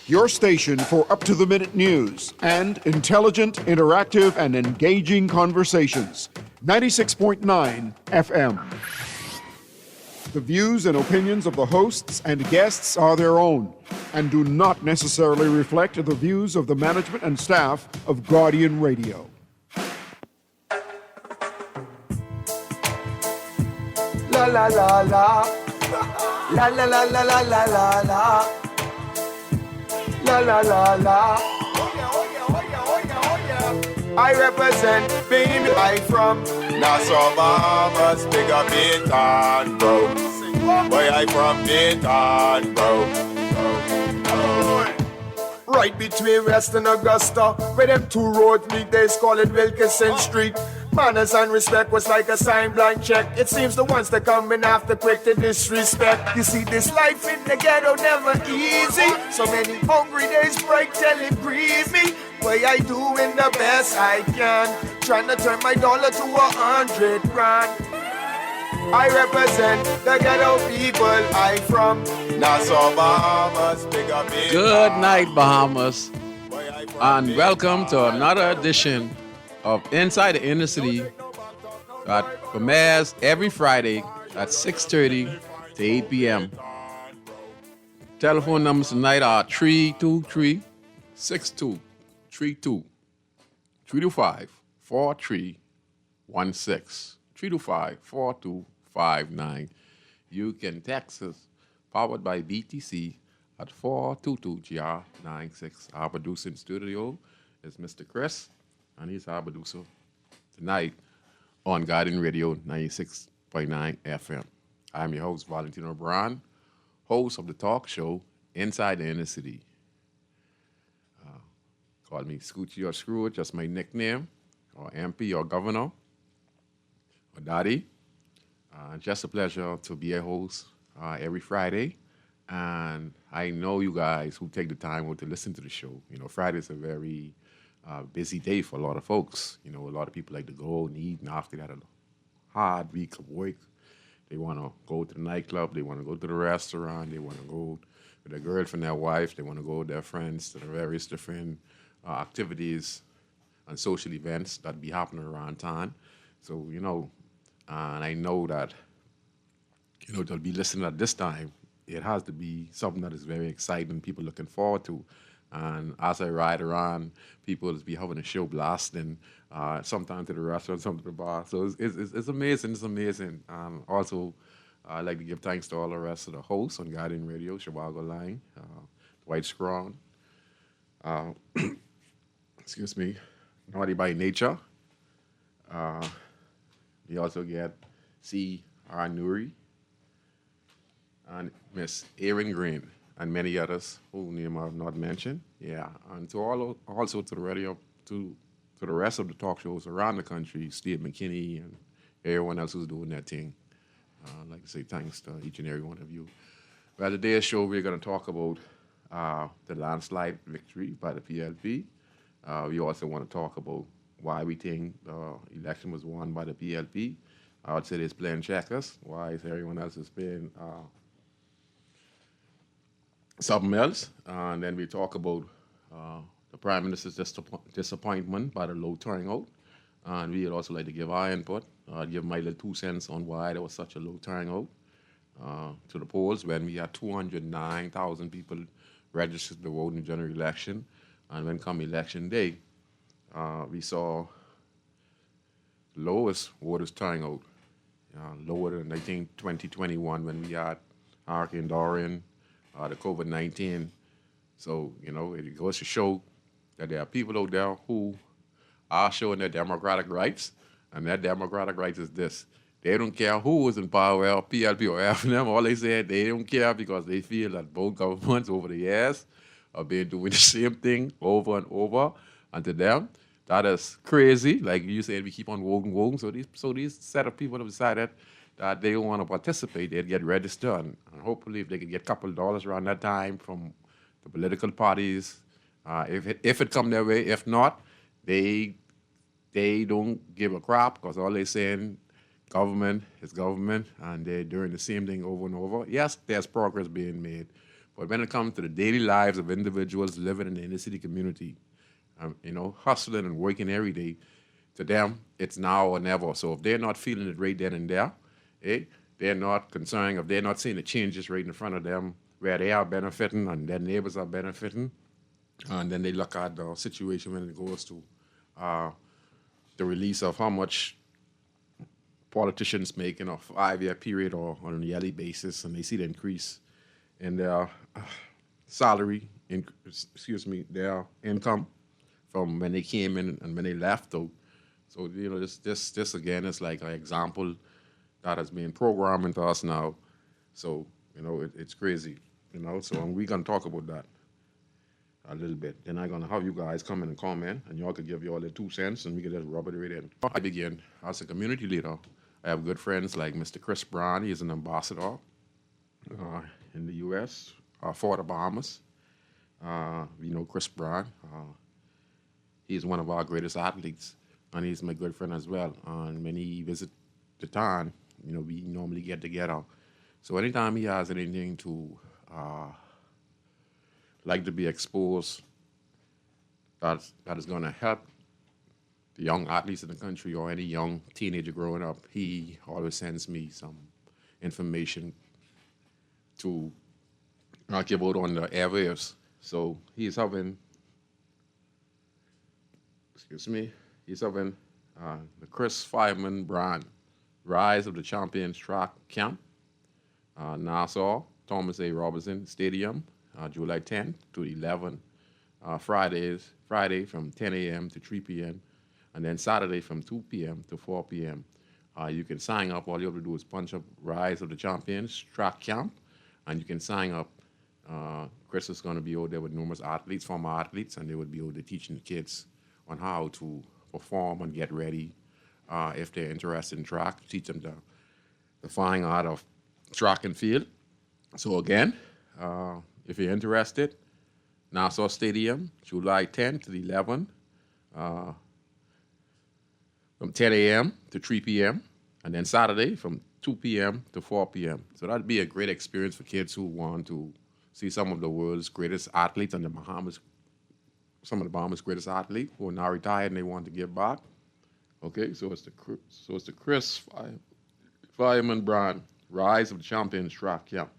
Your station for up-to-the-minute news and intelligent, interactive, and engaging conversations. 96.9 FM. The views and opinions of the hosts and guests are their own and do not necessarily reflect the views of the management and staff of Guardian Radio. La la la la. La la la la la la la la. La la la la. I represent baby I from Nassau, Bahamas, big up Dayton, bro. Where I from Dayton, bro. Right between West and Augusta, where them two roads meet, they call it Wilkinson Street. Manners and respect was like a sign blank check. It seems the ones that come in after quick to disrespect. You see, this life in the ghetto never easy. So many hungry days break till it grieve me. Way I doing the best I can, trying to turn my dollar to 100 grand. I represent the ghetto people. I from Nassau, Bahamas. Big up big Good night, Bahamas, and welcome to another edition of Inside the Inner City that premieres every Friday at 6:30 to 8 p.m. Telephone numbers tonight are 323-6232, 325-4316, 325-4259. You can text us, powered by BTC, at 422-GR96. Our producer in studio is Mr. Chris, and he's our producer tonight on Guardian Radio 96.9 FM. I'm your host, Valentino, host of the talk show Inside the Inner City. Call me Scoochie or Scrooge, just my nickname, or MP or Governor, or Daddy. Just a pleasure to be a host every Friday. And I know you guys who take the time out to listen to the show. You know, Friday's a very busy day for a lot of folks. You know, a lot of people like to go and eat, and after that, a hard week of work, they want to go to the nightclub, they want to go to the restaurant, they want to go with their girlfriend, their wife, they want to go with their friends to the various different activities and social events that be happening around town. So, you know, and I know that, you know, they'll be listening at this time. It has to be something that is very exciting, people looking forward to. And as I ride around, people will be having a show blasting, sometimes to the restaurant, sometimes to the bar. So it's amazing, it's amazing. Also, I'd like to give thanks to all the rest of the hosts on Guardian Radio, Chicago Line, White Scrawn, excuse me, Naughty by Nature. We also get C. R. Nuri and Miss Erin Green, and many others whose name I have not mentioned. Yeah, and to also to the radio, to the rest of the talk shows around the country, Steve McKinney and everyone else who's doing their thing. I'd like to say thanks to each and every one of you. Well, today's show, we're going to talk about the landslide victory by the PLP. We also want to talk about why we think the election was won by the PLP. I would say they're playing checkers. Why is everyone else is playing something else? And then we talk about the Prime Minister's disappointment by the low turnout. And we'd also like to give our input, give my little 2 cents on why there was such a low turnout to the polls when we had 209,000 people registered to vote in the general election. And when come election day, we saw lowest voters turnout, lower than, I think, 2021 when we had Hurricane Dorian, the COVID-19. So, you know, it goes to show that there are people out there who are showing their democratic rights, and their democratic rights is this. They don't care who is in power, PLP or FNM. All they say, they don't care because they feel that both governments over the years have been doing the same thing over and over. And to them, that is crazy. Like you said, we keep on voting. So these set of people have decided that they don't want to participate. They'd get registered. And hopefully if they could get a couple of dollars around that time from the political parties, if it come their way. If not, they don't give a crap because all they're saying, government is government, and they're doing the same thing over and over. Yes, there's progress being made, But when it comes to the daily lives of individuals living in the inner city community, hustling and working every day, to them, it's now or never. So if they're not feeling it right then and there, they're not concerned, if they're not seeing the changes right in front of them where they are benefiting and their neighbors are benefiting, and then they look at the situation when it goes to the release of how much politicians make in a 5-year period or on a yearly basis, and they see the increase in their salary, their income from when they came in and when they left. So this again is like an example that has been programmed into us now. So, it's crazy, So we're going to talk about that a little bit. Then I'm going to have you guys come in and comment, and y'all could give y'all their 2 cents, and we can just rub it right in. I begin as a community leader. I have good friends like Mr. Chris Brown. He is an ambassador in the U.S. For the Bahamas. Chris Brown. He's one of our greatest athletes, and he's my good friend as well. And when he visits the town, we normally get together. So anytime he has anything to like to be exposed that is going to help the young athletes in the country or any young teenager growing up, he always sends me some information to give out on the airwaves. So he's having the Chris Fireman Brand Rise of the Champions Track Camp, Nassau, Thomas A. Robinson Stadium, July 10th to 11th. Friday from 10 a.m. to 3 p.m. and then Saturday from 2 p.m. to 4 p.m. You can sign up. All you have to do is punch up Rise of the Champions Track Camp, and you can sign up. Chris is going to be out there with numerous athletes, former athletes, and they would be out there teaching the kids on how to perform and get ready if they're interested in track, teach them the fine art of track and field. So again, if you're interested, Nassau Stadium, July 10th to 11th, from 10 a.m. to 3 p.m., and then Saturday from 2 p.m. to 4 p.m. So that'd be a great experience for kids who want to see some of the world's greatest athletes and some of the Bahamas' greatest athletes who are now retired and they want to give back. Okay, so it's the Chris Fireman Brand Rise of the Champions Track Camp.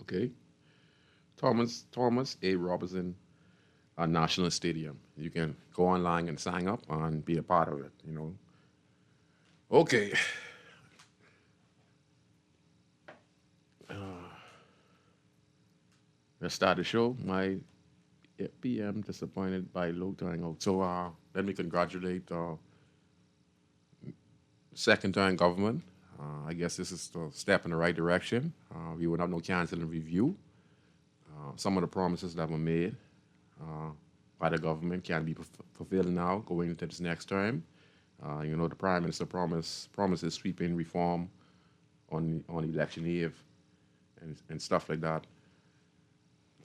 Okay, Thomas A. Robinson National Stadium. You can go online and sign up and be a part of it. Okay. Let's start the show. My PM disappointed by low turnout. So let me congratulate second-term government. I guess this is a step in the right direction. We will have no council and review. Some of the promises that were made by the government can be fulfilled now going into this next term. The Prime Minister promises sweeping reform on election eve and stuff like that.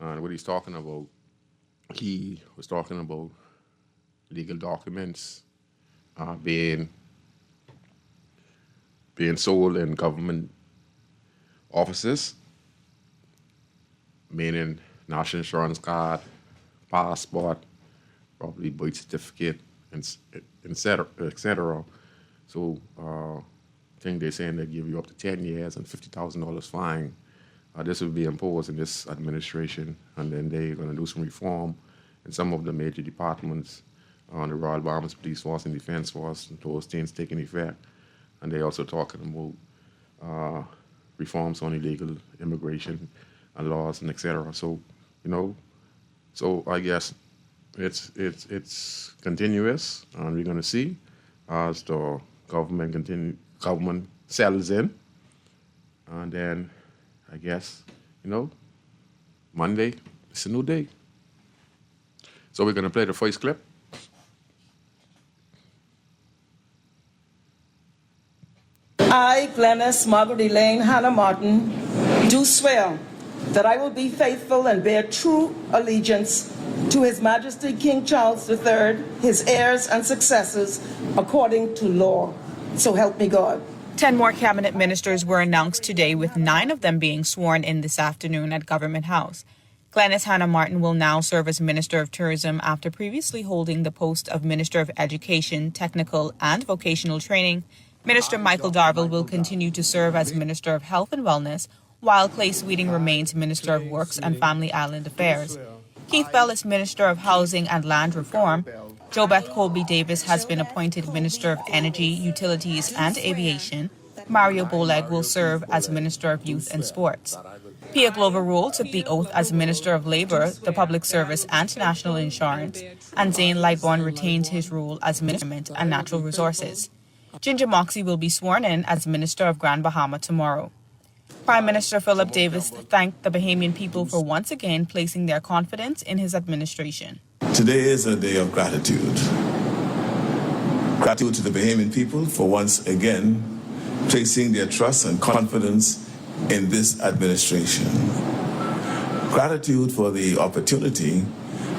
And what he's talking about, he was talking about legal documents being sold in government offices, meaning national insurance card, passport, probably birth certificate, and et cetera. So I think they're saying they give you up to 10 years and $50,000 fine. This will be imposed in this administration, and then they're going to do some reform in some of the major departments on the Royal Bahamas Police Force and Defense Force, and those things taking effect. And they're also talking about reforms on illegal immigration and laws and et cetera. So, so I guess it's continuous, and we're going to see as the government settles in, and then I guess, Monday, it's a new day. So we're going to play the first clip. I, Glennis Margaret Elaine Hannah Martin, do swear that I will be faithful and bear true allegiance to His Majesty King Charles III, his heirs and successors, according to law. So help me God. 10 more cabinet ministers were announced today, with 9 of them being sworn in this afternoon at Government House. Glenys Hannah Martin will now serve as Minister of Tourism after previously holding the post of Minister of Education, Technical and Vocational Training. Minister Michael Darville will continue to serve as Minister of Health and Wellness, while Clay Sweeting remains Minister of Works and Family Island Affairs. Keith Bell is Minister of Housing and Land Reform. JoBeth Colby Davis has been appointed Minister of Energy, Utilities and Aviation. Mario Boleg will serve as Minister of Youth and Sports. Pia Glover Rule took the oath as Minister of Labour, the Public Service and National Insurance, and Zane Lightbourne retains his role as Minister and Natural Resources. Ginger Moxey will be sworn in as Minister of Grand Bahama tomorrow. Prime Minister Philip Davis thanked the Bahamian people for once again placing their confidence in his administration. Today is a day of gratitude. Gratitude to the Bahamian people for once again placing their trust and confidence in this administration. Gratitude for the opportunity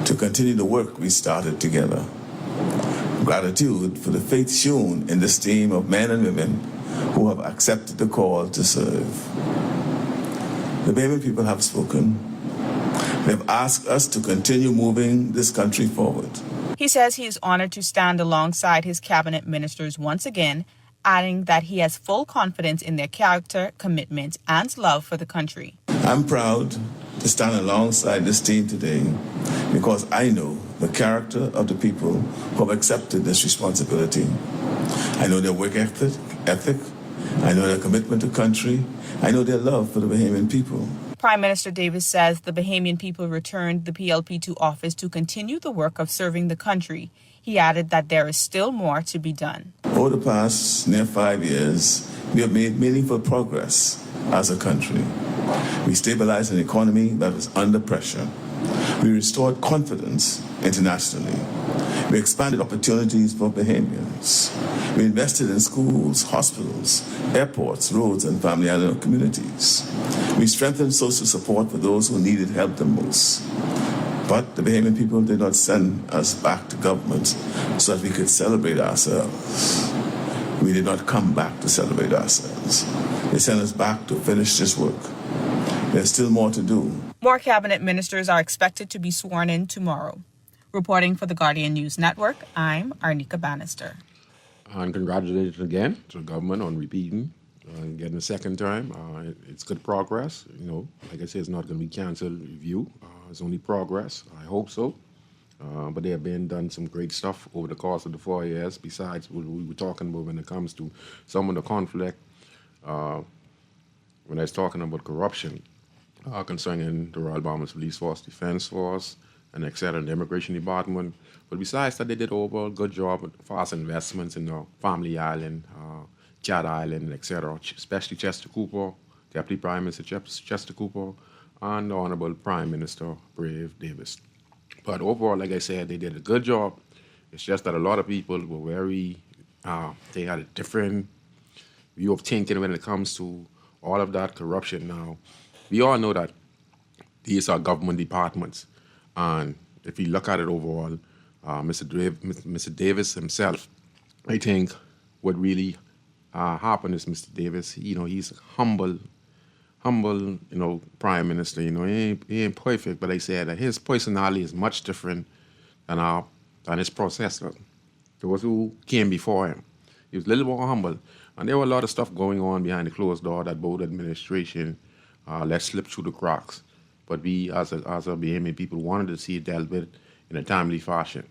to continue the work we started together. Gratitude for the faith shown in this team of men and women who have accepted the call to serve. The Bahamian people have spoken. They have asked us to continue moving this country forward. He says he is honored to stand alongside his cabinet ministers once again, adding that he has full confidence in their character, commitment, and love for the country. I'm proud to stand alongside this team today because I know the character of the people who have accepted this responsibility. I know their work ethic, I know their commitment to country, I know their love for the Bahamian people. Prime Minister Davis says the Bahamian people returned the PLP to office to continue the work of serving the country. He added that there is still more to be done. Over the past near 5 years, we have made meaningful progress as a country. We stabilized an economy that was under pressure. We restored confidence internationally. We expanded opportunities for Bahamians. We invested in schools, hospitals, airports, roads, and family island communities. We strengthened social support for those who needed help the most. But the Bahamian people did not send us back to government so that we could celebrate ourselves. We did not come back to celebrate ourselves. They sent us back to finish this work. There's still more to do. More cabinet ministers are expected to be sworn in tomorrow. Reporting for the Guardian News Network, I'm Arnika Bannister. And congratulations again to the government on repeating, getting a second time. It's good progress. You know, like I said, it's not going to be canceled review. It's only progress. I hope so. But they have been done some great stuff over the course of the 4 years, besides what we were talking about when it comes to some of the conflict. When I was talking about corruption concerning the Royal Bahamas Police Force, Defense Force, and et cetera, the Immigration Department. But besides that, they did overall good job with fast investments in the Family Island, Chad Island, et cetera, especially Chester Cooper, Deputy Prime Minister Chester Cooper, and the Honorable Prime Minister Brave Davis. But overall, like I said, they did a good job. It's just that a lot of people were very, they had a different view of thinking when it comes to all of that corruption. Now, we all know that these are government departments. And if you look at it overall, Mr. Davis himself, I think what really happened is Mr. Davis, he's a humble, prime minister. He ain't perfect, but I said that his personality is much different than his predecessor, those who came before him. He was a little more humble. And there were a lot of stuff going on behind the closed door that both administration let slip through the cracks. But we, as a Bahamian people, wanted to see it dealt with in a timely fashion.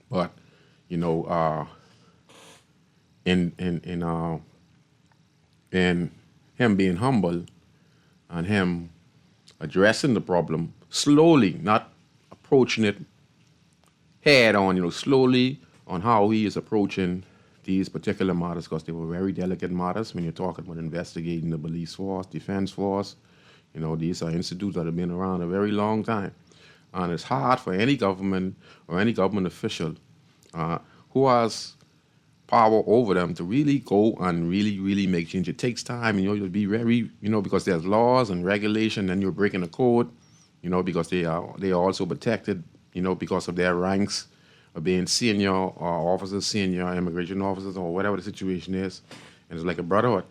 But, in him being humble and him addressing the problem slowly, not approaching it head on, slowly on how he is approaching these particular matters, because they were very delicate matters when you're talking about investigating the police force, defense force. These are institutes that have been around a very long time. And it's hard for any government or any government official who has power over them to really go and really make change. It takes time, you'll be very, because there's laws and regulation, and you're breaking the code, because they are also protected, because of their ranks of being senior officers, senior immigration officers, or whatever the situation is. and it's like a brotherhood.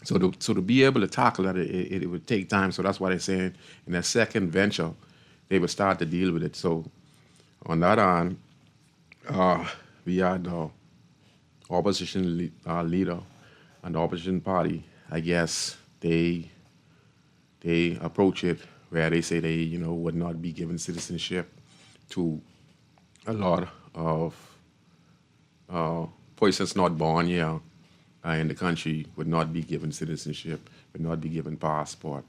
So to be able to tackle that, it would take time. So that's why they're saying in that second venture, they would start to deal with it. So on that end, we had the opposition leader and the opposition party. I guess they approach it where they say they would not be given citizenship to a lot of persons not born here in the country, would not be given citizenship, would not be given passport.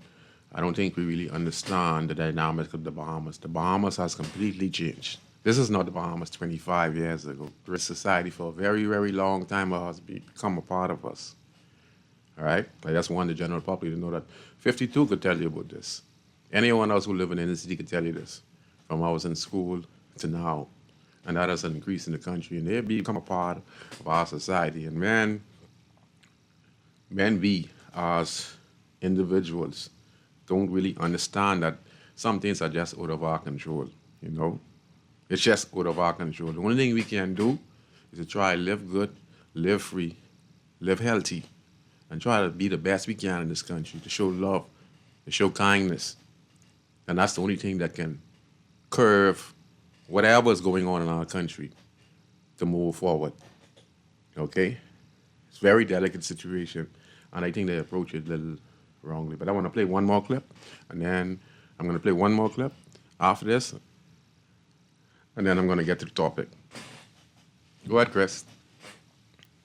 I don't think we really understand the dynamic of the Bahamas. The Bahamas has completely changed. This is not the Bahamas 25 years ago. This society for a very, very long time has become a part of us. All right? I just want the general public to know that 52 could tell you about this. Anyone else who lives in the inner city could tell you this, from I was in school to now. And that has increased in the country, and they become a part of our society. And when we, as individuals, don't really understand that some things are just out of our control, It's just out of our control. The only thing we can do is to try to live good, live free, live healthy, and try to be the best we can in this country, to show love, to show kindness. And that's the only thing that can curve whatever is going on in our country to move forward. Okay? It's a very delicate situation, and I think they approach it a little wrongly. But I want to play one more clip, and then I'm going to play one more clip after this, and then I'm going to get to the topic. Go ahead, Chris.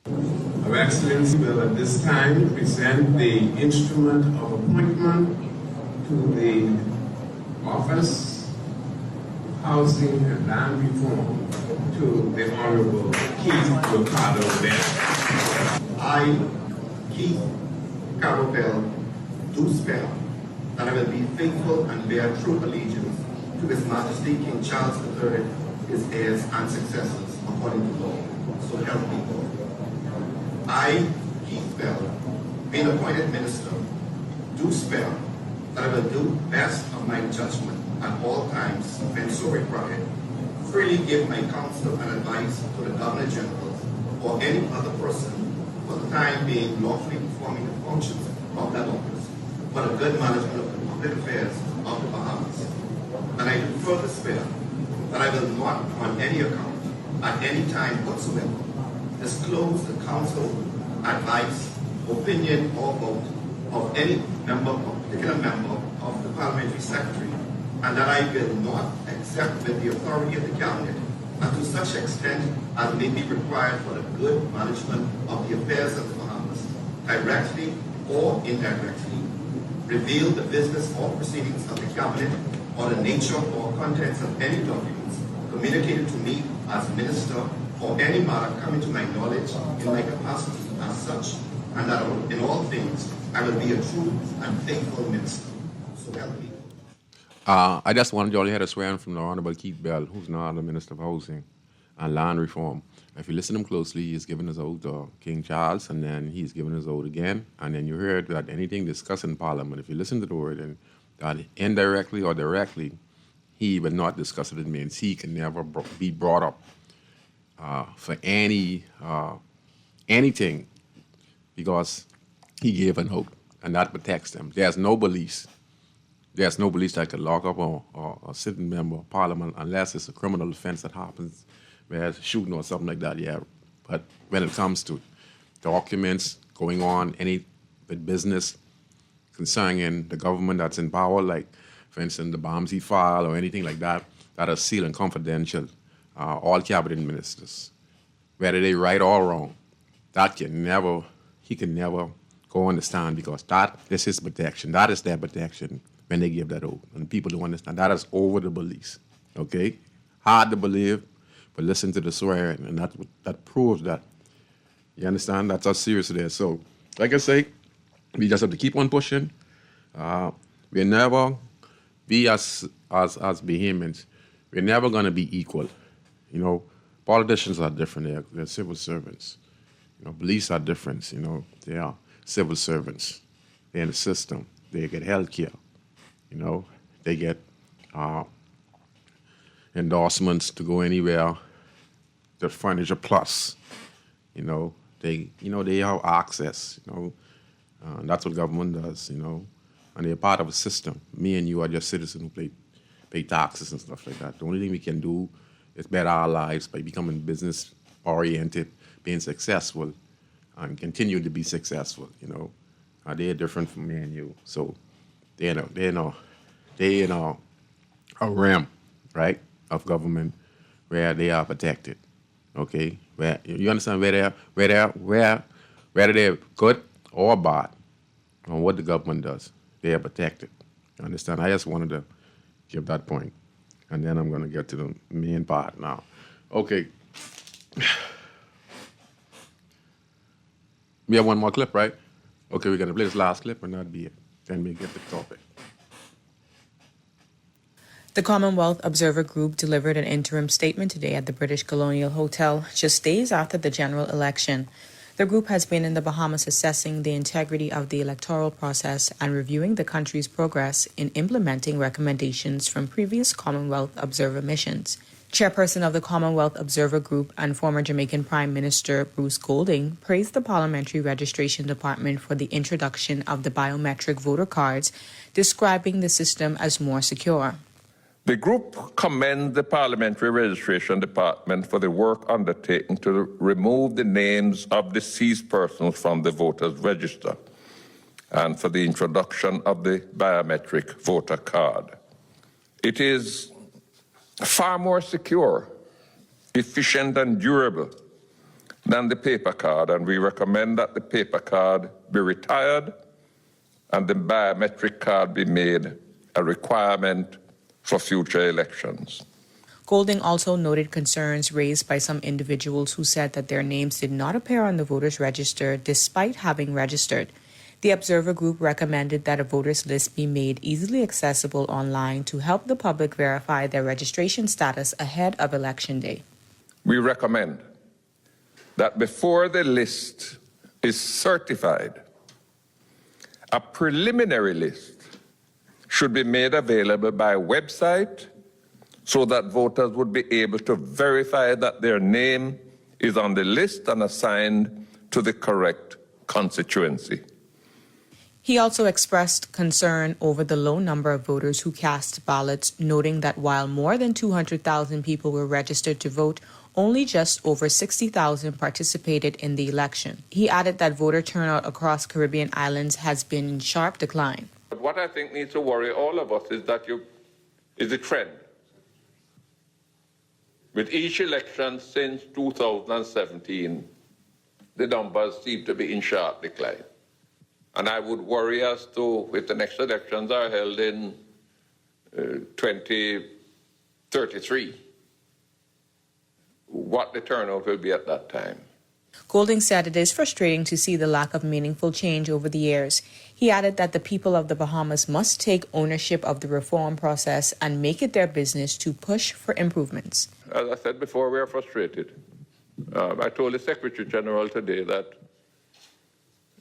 Your Excellency will at this time present the instrument of appointment to the Office of Housing and Land Reform to the Honorable Keith Ricardo Bell. I, Keith Carabell, do swear that I will be faithful and bear true allegiance to His Majesty King Charles III, his heirs and successors, according to law. So help me God. I, Keith Bell, being appointed minister, do swear that I will do best of my judgment at all times when so required, freely give my counsel and advice to the Governor General or any other person for the time being lawfully performing the functions of that office for the good management of the public affairs of the Bahamas. And I do further swear that I will not, on any account, at any time whatsoever, disclose the counsel, advice, opinion, or vote of any member or particular member of the Parliamentary Secretary, and that I will not accept with the authority of the Cabinet, and to such extent as may be required for the good management of the affairs of the Bahamas, directly or indirectly, reveal the business or proceedings of the Cabinet or the nature or contents of any documents communicated to me as Minister or any matter coming to my knowledge in my capacity as such, and that in all things I will be a true and faithful minister. So help me. I just wanted y'all to hear a swearing from the Honorable Keith Bell, who's now the Minister of Housing and Land Reform. If you listen to him closely, he's given his oath to King Charles, and then he's given his oath again, and then you heard that anything discussed in Parliament, if you listen to the word, and that indirectly or directly, he will not discuss it. It means he can never be brought up for anything, because he gave an oath, and that protects them. There's no beliefs that could lock up a sitting member of Parliament unless it's a criminal offense that happens, where it's shooting or something like that, yeah. But when it comes to documents going on, any business concerning the government that's in power, like, for instance, the Bombsy file or anything like that, that is sealed and confidential. All cabinet ministers, whether they right or wrong, he can never go on the stand, because that is his protection. That is their protection when they give that oath. And people don't understand. That is over the beliefs, okay? Hard to believe, but listen to the swearing, and that proves that. You understand? That's how serious it is. So, like I say, we just have to keep on pushing. We'll never be as vehement. We're never going to be equal. Politicians are different. They're civil servants. Police are different. They are civil servants. They're in the system. They get health care. They get endorsements to go anywhere. The Furniture Plus. They have access, and that's what government does, and they're part of a system. Me and you are just citizens who pay taxes and stuff like that. The only thing we can do is better our lives by becoming business-oriented, being successful, and continue to be successful, They're different from me and you. So they're in a realm, right, of government where they are protected, okay? Where you understand whether they're good or bad on what the government does, they are protected. You understand? I just wanted to give that point, and then I'm going to get to the main part now. Okay. We have one more clip, right? Okay, we're going to play this last clip and that'll be it. Then we get the topic. The Commonwealth Observer Group delivered an interim statement today at the British Colonial Hotel, just days after the general election. The group has been in the Bahamas assessing the integrity of the electoral process and reviewing the country's progress in implementing recommendations from previous Commonwealth Observer missions. Chairperson of the Commonwealth Observer Group and former Jamaican Prime Minister Bruce Golding praised the Parliamentary Registration Department for the introduction of the biometric voter cards, describing the system as more secure. The group commends the Parliamentary Registration Department for the work undertaken to remove the names of deceased persons from the voters' register and for the introduction of the biometric voter card. It is far more secure, efficient, and durable than the paper card, and we recommend that the paper card be retired and the biometric card be made a requirement for future elections. Golding also noted concerns raised by some individuals who said that their names did not appear on the voters' register despite having registered. The Observer Group recommended that a voters' list be made easily accessible online to help the public verify their registration status ahead of Election Day. We recommend that before the list is certified, a preliminary list should be made available by website so that voters would be able to verify that their name is on the list and assigned to the correct constituency. He also expressed concern over the low number of voters who cast ballots, noting that while more than 200,000 people were registered to vote, only just over 60,000 participated in the election. He added that voter turnout across Caribbean islands has been in sharp decline. But what I think needs to worry all of us is the trend. With each election since 2017, the numbers seem to be in sharp decline. And I would worry as to, if the next elections are held in 2033, what the turnout will be at that time. Golding said it is frustrating to see the lack of meaningful change over the years. He added that the people of the Bahamas must take ownership of the reform process and make it their business to push for improvements. As I said before, we are frustrated. I told the Secretary General today that,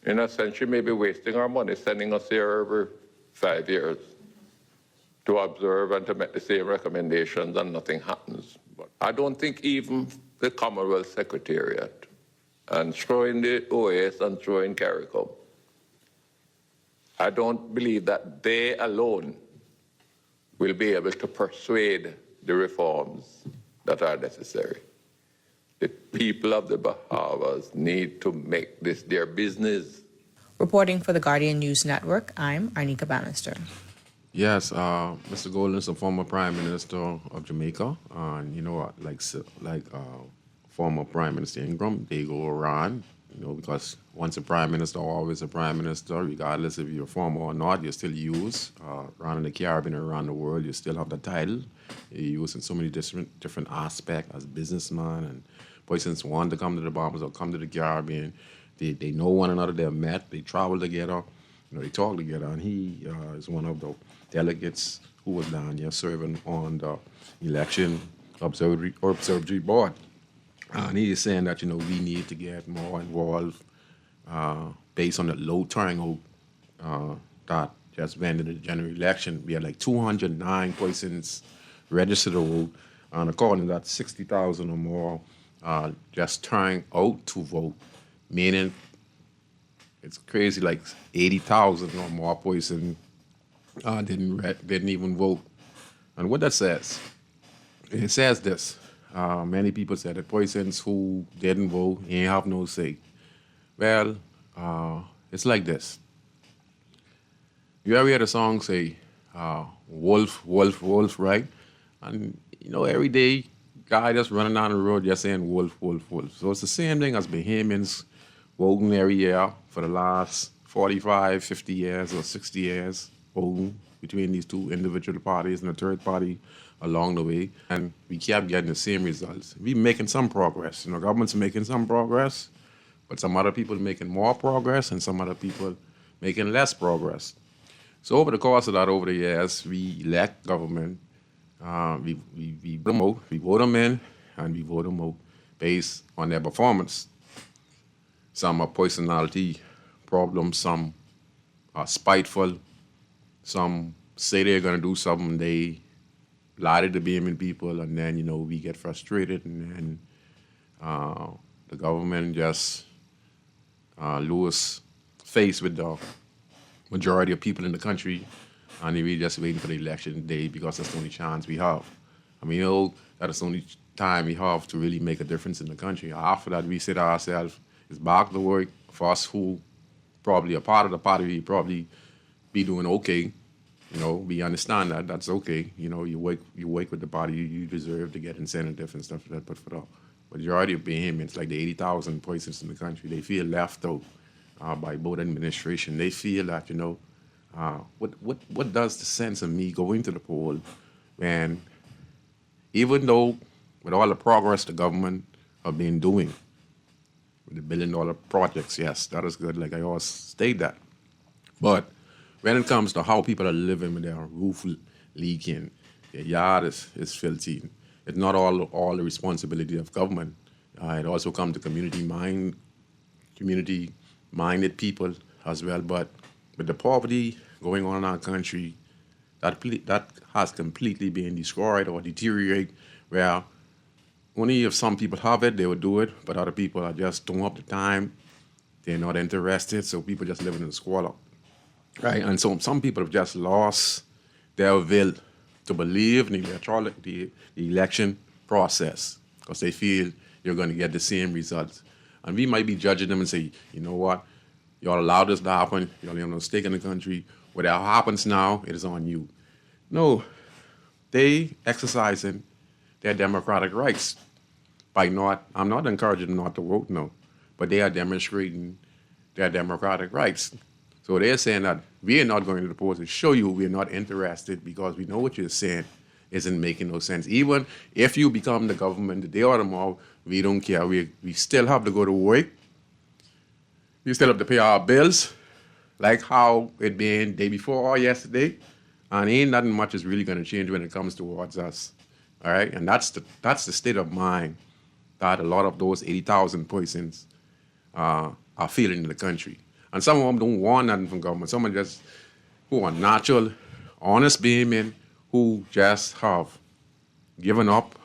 in a sense, she may be wasting our money sending us here every 5 years to observe and to make the same recommendations and nothing happens. But I don't think even the Commonwealth Secretariat, and throw in the OAS and throw in CARICOM, I don't believe that they alone will be able to persuade the reforms that are necessary. The people of the Bahamas need to make this their business. Reporting for the Guardian News Network, I'm Arnika Bannister. Yes, Mr. Golden is a former Prime Minister of Jamaica, and former Prime Minister Ingram, they go around, because once a Prime Minister, always a Prime Minister, regardless if you're former or not, you're still used. Around in the Caribbean or around the world, you still have the title. You're used in so many different aspects as businessman, and persons want to come to the Bahamas or come to the Caribbean. They know one another, they're met, they travel together, they talk together, and he is one of the delegates who was down here serving on the election observatory board. And he is saying that, we need to get more involved based on the low turnout that just went in the general election. We had like 209 persons registered to vote, and according to that, 60,000 or more just turned out to vote, meaning it's crazy, like 80,000 or more person didn't even vote. And what that says, it says this. Many people said that persons who didn't vote ain't have no say. Well, it's like this. You ever hear the song say, wolf, wolf, wolf, right? And, every day, guy just running down the road just saying wolf, wolf, wolf. So it's the same thing as Bahamians voting every year for the last 45, 50 years or 60 years, voting between these two individual parties and a third party along the way. And we kept getting the same results. We making some progress. Government's making some progress, but some other people making more progress and some other people making less progress. So over the course of that, over the years, we elect government. We vote them in, and we vote them out based on their performance. Some are personality problems, some are spiteful, some say they're going to do something, they lie to the Bahamian people, and then, we get frustrated, and then the government just lose face with the majority of people in the country, and we just waiting for the election day because that's the only chance we have. That is the only time we have to really make a difference in the country. After that, we say to ourselves, it's back to work for us who probably a part of the party, we probably be doing okay. We understand that, that's okay. You work with the party, you deserve to get incentive and stuff like that, but for the majority of Bahamians, like the 80,000 persons in the country, they feel left out by both administration. They feel that, what does the sense of me going to the poll when, even though with all the progress the government have been doing, with the $1 billion projects, yes, that is good, like I always state that. But when it comes to how people are living with their roof leaking, their yard is filthy, it's not all the responsibility of government. It also comes to community-minded people as well. But with the poverty going on in our country, that has completely been destroyed or deteriorated, where only if some people have it, they would do it, but other people just don't have the time, they're not interested, so people just living in the squalor. Right? And so some people have just lost their will to believe in the election process because they feel you're going to get the same results. And we might be judging them and say, you know what, y'all allowed this to happen, y'all have no stake in the country, whatever happens now, it is on you. No, they exercising their democratic rights by I'm not encouraging them not to vote, no, but they are demonstrating their democratic rights. So they're saying that we are not going to the polls to show you we're not interested because we know what you're saying isn't making no sense. Even if you become the government the day or tomorrow, we don't care. We still have to go to work. We still have to pay our bills, like how it been day before or yesterday. And ain't nothing much is really going to change when it comes towards us. All right? And that's the state of mind that a lot of those 80,000 persons are feeling in the country. And some of them don't want nothing from government. Some of them just who are natural, honest Bahamian, who just have given up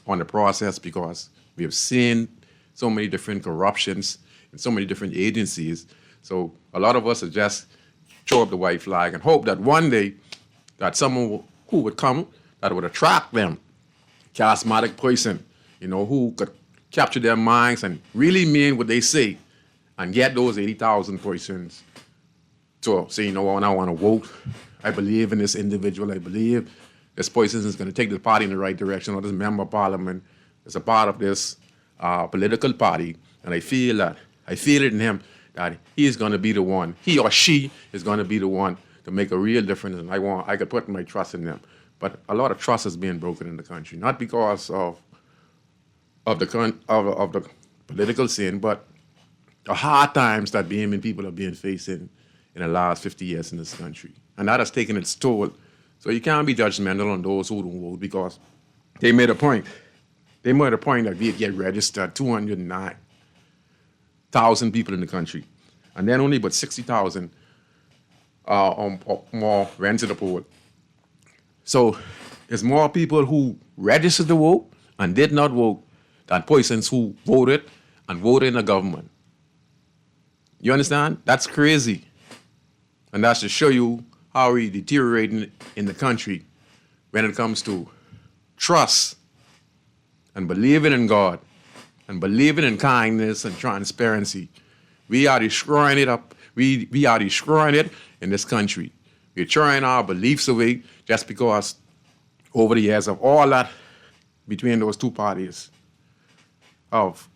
on the process because we have seen so many different corruptions in so many different agencies. So a lot of us are just throw up the white flag and hope that one day that someone who would come that would attract them, charismatic person, who could capture their minds and really mean what they say, and get those 80,000 persons to say, when I want to vote, I believe in this individual, I believe this person is going to take the party in the right direction, or this member of parliament is a part of this political party, and I feel it in him that he is going to be the one, he or she is going to be the one to make a real difference, and I could put my trust in them. But a lot of trust is being broken in the country, not because of the political scene, but the hard times that Bahamian people have been facing in the last 50 years in this country. And that has taken its toll. So you can't be judgmental on those who don't vote because they made a point. They made a point that we'd get registered 209,000 people in the country. And then only about 60,000 or more went to the poll. So there's more people who registered to vote and did not vote than persons who voted and voted in the government. You understand? That's crazy. And that's to show you how we're deteriorating in the country when it comes to trust and believing in God and believing in kindness and transparency. We are destroying it up. We are destroying it in this country. We're throwing our beliefs away just because over the years of all that between those two parties of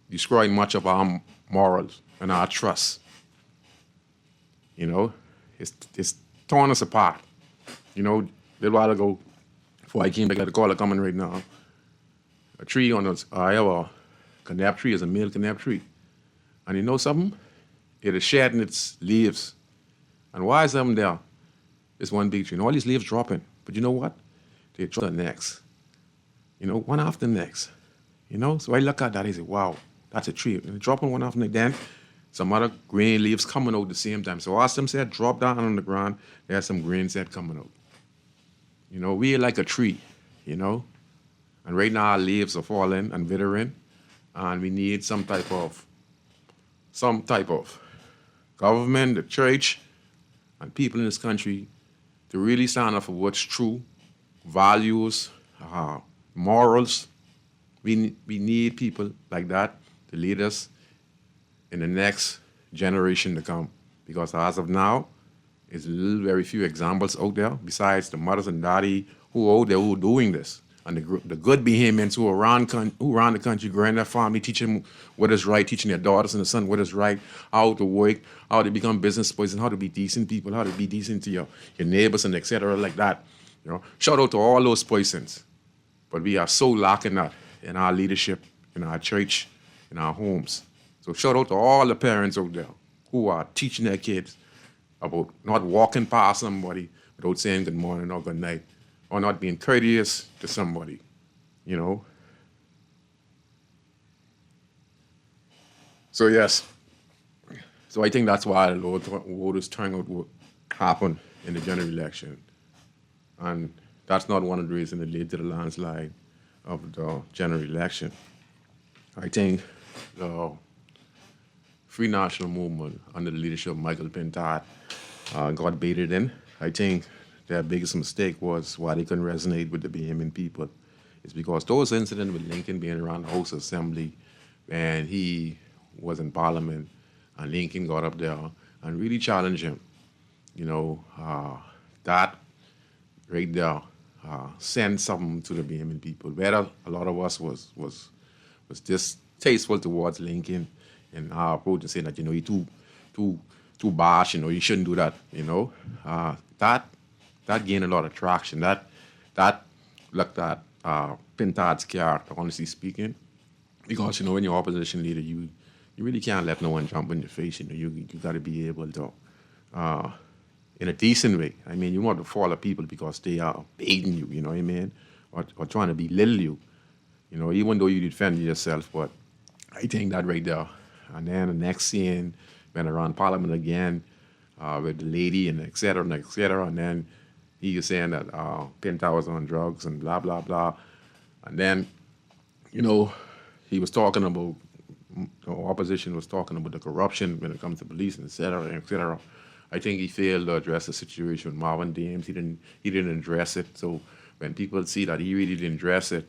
destroying much of our morals and our trust. You know, it's torn us apart. You know, a little while ago, before I came back, I got a caller coming right now. A tree on us, I have a canap tree, is a male canap tree. And you know something? It is shedding its leaves. And why is them there? It's one big tree. And all these leaves dropping. But you know what? They drop the next. You know, one after the next. You know? So I look at that, I say, wow, that's a tree. And they're dropping one after the next. Then some other green leaves coming out at the same time. So as them said, drop down on the ground, there's some green set coming out. You know, we are like a tree, you know? And right now our leaves are falling and withering. And we need some type of government, the church, and people in this country to really stand up for what's true, values, morals. We need people like that to lead us in the next generation to come. Because as of now, there's very few examples out there besides the mothers and daddy who are out there who are doing this. And the good behaviors who around the country, growing their family, teaching what is right, teaching their daughters and their son what is right, how to work, how to become business boys, and how to be decent people, how to be decent to your neighbors and etc. like that. You know, shout out to all those persons. But we are so lacking that in our leadership, in our church, in our homes. So shout out to all the parents out there who are teaching their kids about not walking past somebody without saying good morning or good night, or not being courteous to somebody, you know. So yes, so I think that's why the low voters turnout would happen in the general election. And that's not one of the reasons that led to the landslide of the general election. I think the Free National Movement under the leadership of Michael Pintard got baited in. I think their biggest mistake was why they couldn't resonate with the Bahamian people. It's because those incidents with Lincoln being around the House Assembly and he was in Parliament and Lincoln got up there and really challenged him. You know, that right there sent something to the Bahamian people. Whether a lot of us was distasteful towards Lincoln and our approach and saying that, you know, he too bash, you know, you shouldn't do that, you know. That gained a lot of traction. That looked at Pintard's character, honestly speaking, because, you know, when you're opposition leader, you really can't let no one jump in your face. You know, you got to be able to, in a decent way. I mean, you want to follow people because they are baiting you. You know what I mean, or trying to belittle you. You know, even though you defend yourself, but I think that right there. And then the next scene went around Parliament again with the lady and et cetera, and then he was saying that Pintard was on drugs and blah, blah, blah. And then, you know, he was talking about, the opposition was talking about the corruption when it comes to police and et cetera, et cetera. I think he failed to address the situation with Marvin Dames. He didn't address it. So when people see that he really didn't address it,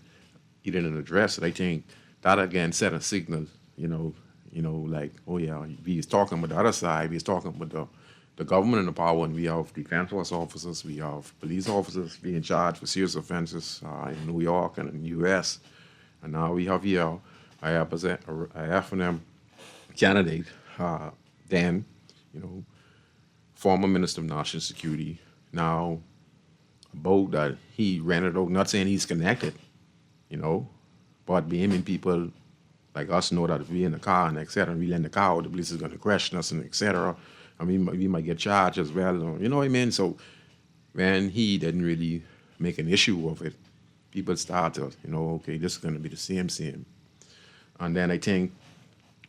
I think that again set a signal, you know, like, oh yeah, he's talking about the other side, he's talking about the government and the power, and we have defense force officers, we have police officers being charged for serious offenses in New York and in the U.S. And now we have here a FNM candidate, Dan, you know, former Minister of National Security, now about that he rented out, not saying he's connected, you know, but Bahamian people like us know that if we're in the car and et cetera, and we let in the car, the police is going to question us and et cetera. I mean, we might get charged as well, you know what I mean? So when he didn't really make an issue of it, people start to, you know, okay, this is going to be the same. And then I think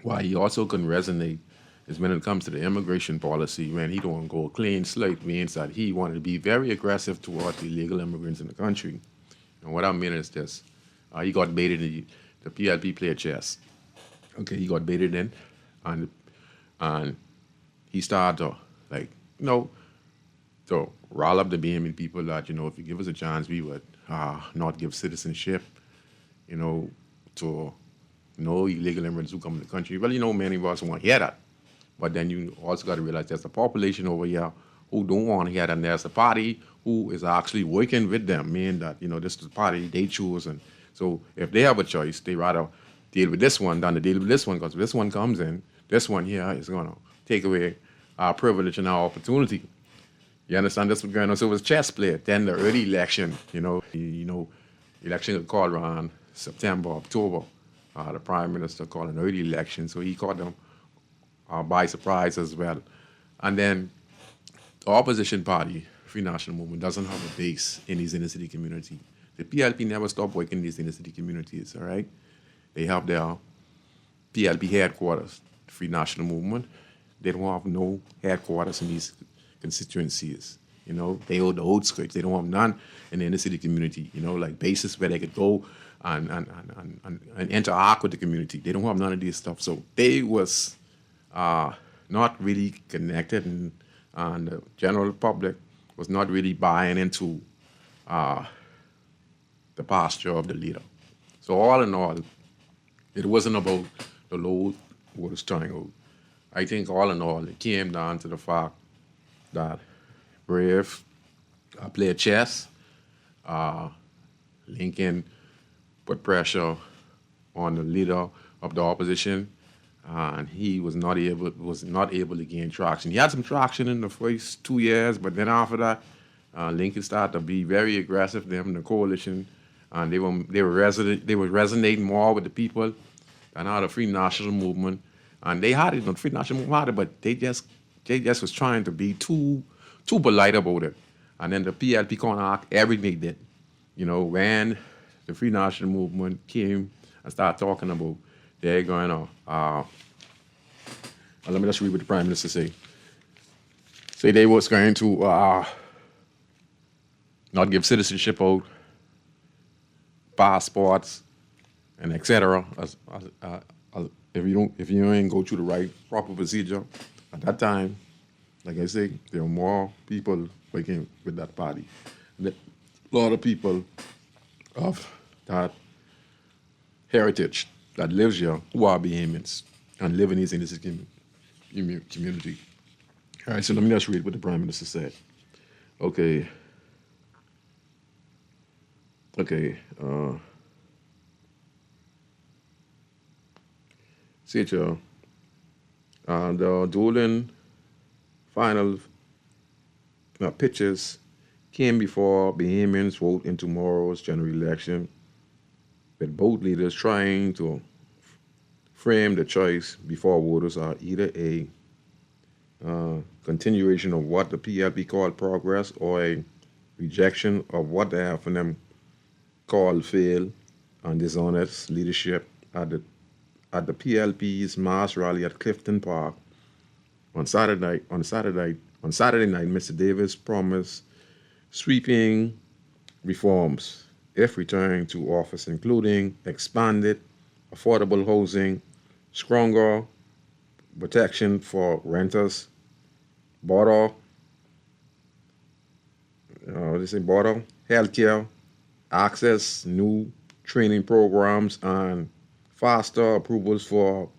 why he also couldn't resonate is when it comes to the immigration policy, when he don't go a clean slate, means that he wanted to be very aggressive towards the illegal immigrants in the country. And what I mean is this, he got baited in the PLP player chess. Okay, he got baited in, and And he started to, like, to rile up the Bahamian people that, if you give us a chance, we would not give citizenship, to no illegal immigrants who come to the country. Well, many of us want to hear that. But then you also got to realize there's a population over here who don't want to hear that. And there's a party who is actually working with them, meaning that, this is the party they choose. And so if they have a choice, they rather deal with this one than to deal with this one, because if this one comes in, this one here is going to take away our privilege and our opportunity. You understand? That's what's going on. So it was chess play. Then the early election, election was called around September, October. The prime minister called an early election, so he caught them by surprise as well. And then the opposition party, Free National Movement, doesn't have a base in these inner city communities. The PLP never stopped working in these inner city communities, all right? They have their PLP headquarters, Free National Movement. They don't have no headquarters in these constituencies. They hold the outskirts. They don't have none in the inner city community, like bases where they could go and interact with the community. They don't have none of this stuff. So they was not really connected, and the general public was not really buying into the posture of the leader. So all in all, it wasn't about the load was turning out. I think all in all, it came down to the fact that Brave played chess. Lincoln put pressure on the leader of the opposition, and he was not able to gain traction. He had some traction in the first 2 years, but then after that, Lincoln started to be very aggressive. Them, the coalition, and they were resonating more with the people than how the Free National Movement. And they had it, the Free National Movement had it, but they just was trying to be too polite about it. And then the PLP counteract everything they did. When the Free National Movement came and started talking about they're going to, let me just read what the Prime Minister say. Say they was going to not give citizenship out, passports, and etc. If you ain't go through the right proper procedure at that time, like I say, there are more people working with that party. And a lot of people of that heritage that lives here who are Bahamians and live in these inner city community. All right, so let me just read what the Prime Minister said. Okay. The dueling final pitches came before Bahamians vote in tomorrow's general election, with both leaders trying to frame the choice before voters are either a continuation of what the PLP called progress or a rejection of what they have for them called failed and dishonest leadership at the PLP's mass rally at Clifton Park on Saturday night, Mr. Davis promised sweeping reforms if returning to office, including expanded affordable housing, stronger protection for renters, border healthcare, access, new training programs, and faster approvals for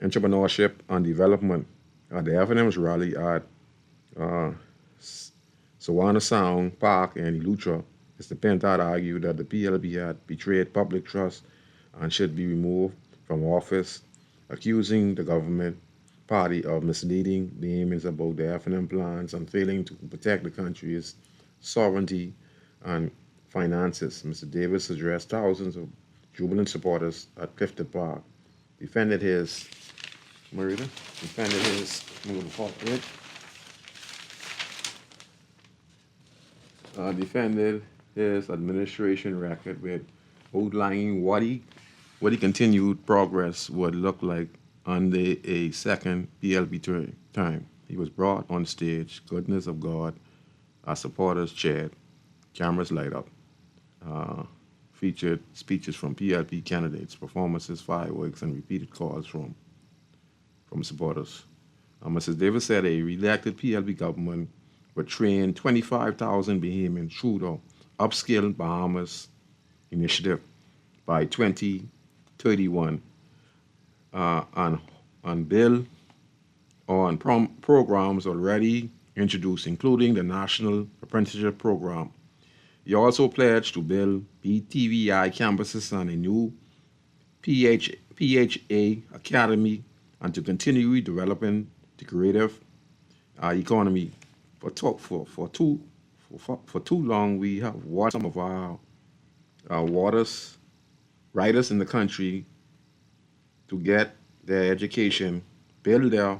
entrepreneurship and development. At the F&M's rally at Savannah Sound Park in Eleuthera, Mr. Pentard argued that the PLP had betrayed public trust and should be removed from office, accusing the government party of misleading the Bahamians about the F&M plans and failing to protect the country's sovereignty and finances. Mr. Davis addressed thousands of jubilant supporters at Clifton Park, defended his administration record with outlining what he continued progress would look like under a second PLP term. He was brought on stage, goodness of God, our supporters cheered, cameras light up, featured speeches from PLP candidates, performances, fireworks, and repeated calls from supporters. Mrs. Davis said a re-elected PLP government would train 25,000 Bahamians through the Upskill Bahamas initiative by 2031 on bill on programs already introduced, including the National Apprenticeship Program. He also pledged to build BTVI campuses and a new PHA Academy and to continue developing the creative economy. For too long, we have watched some of our writers in the country to get their education, build their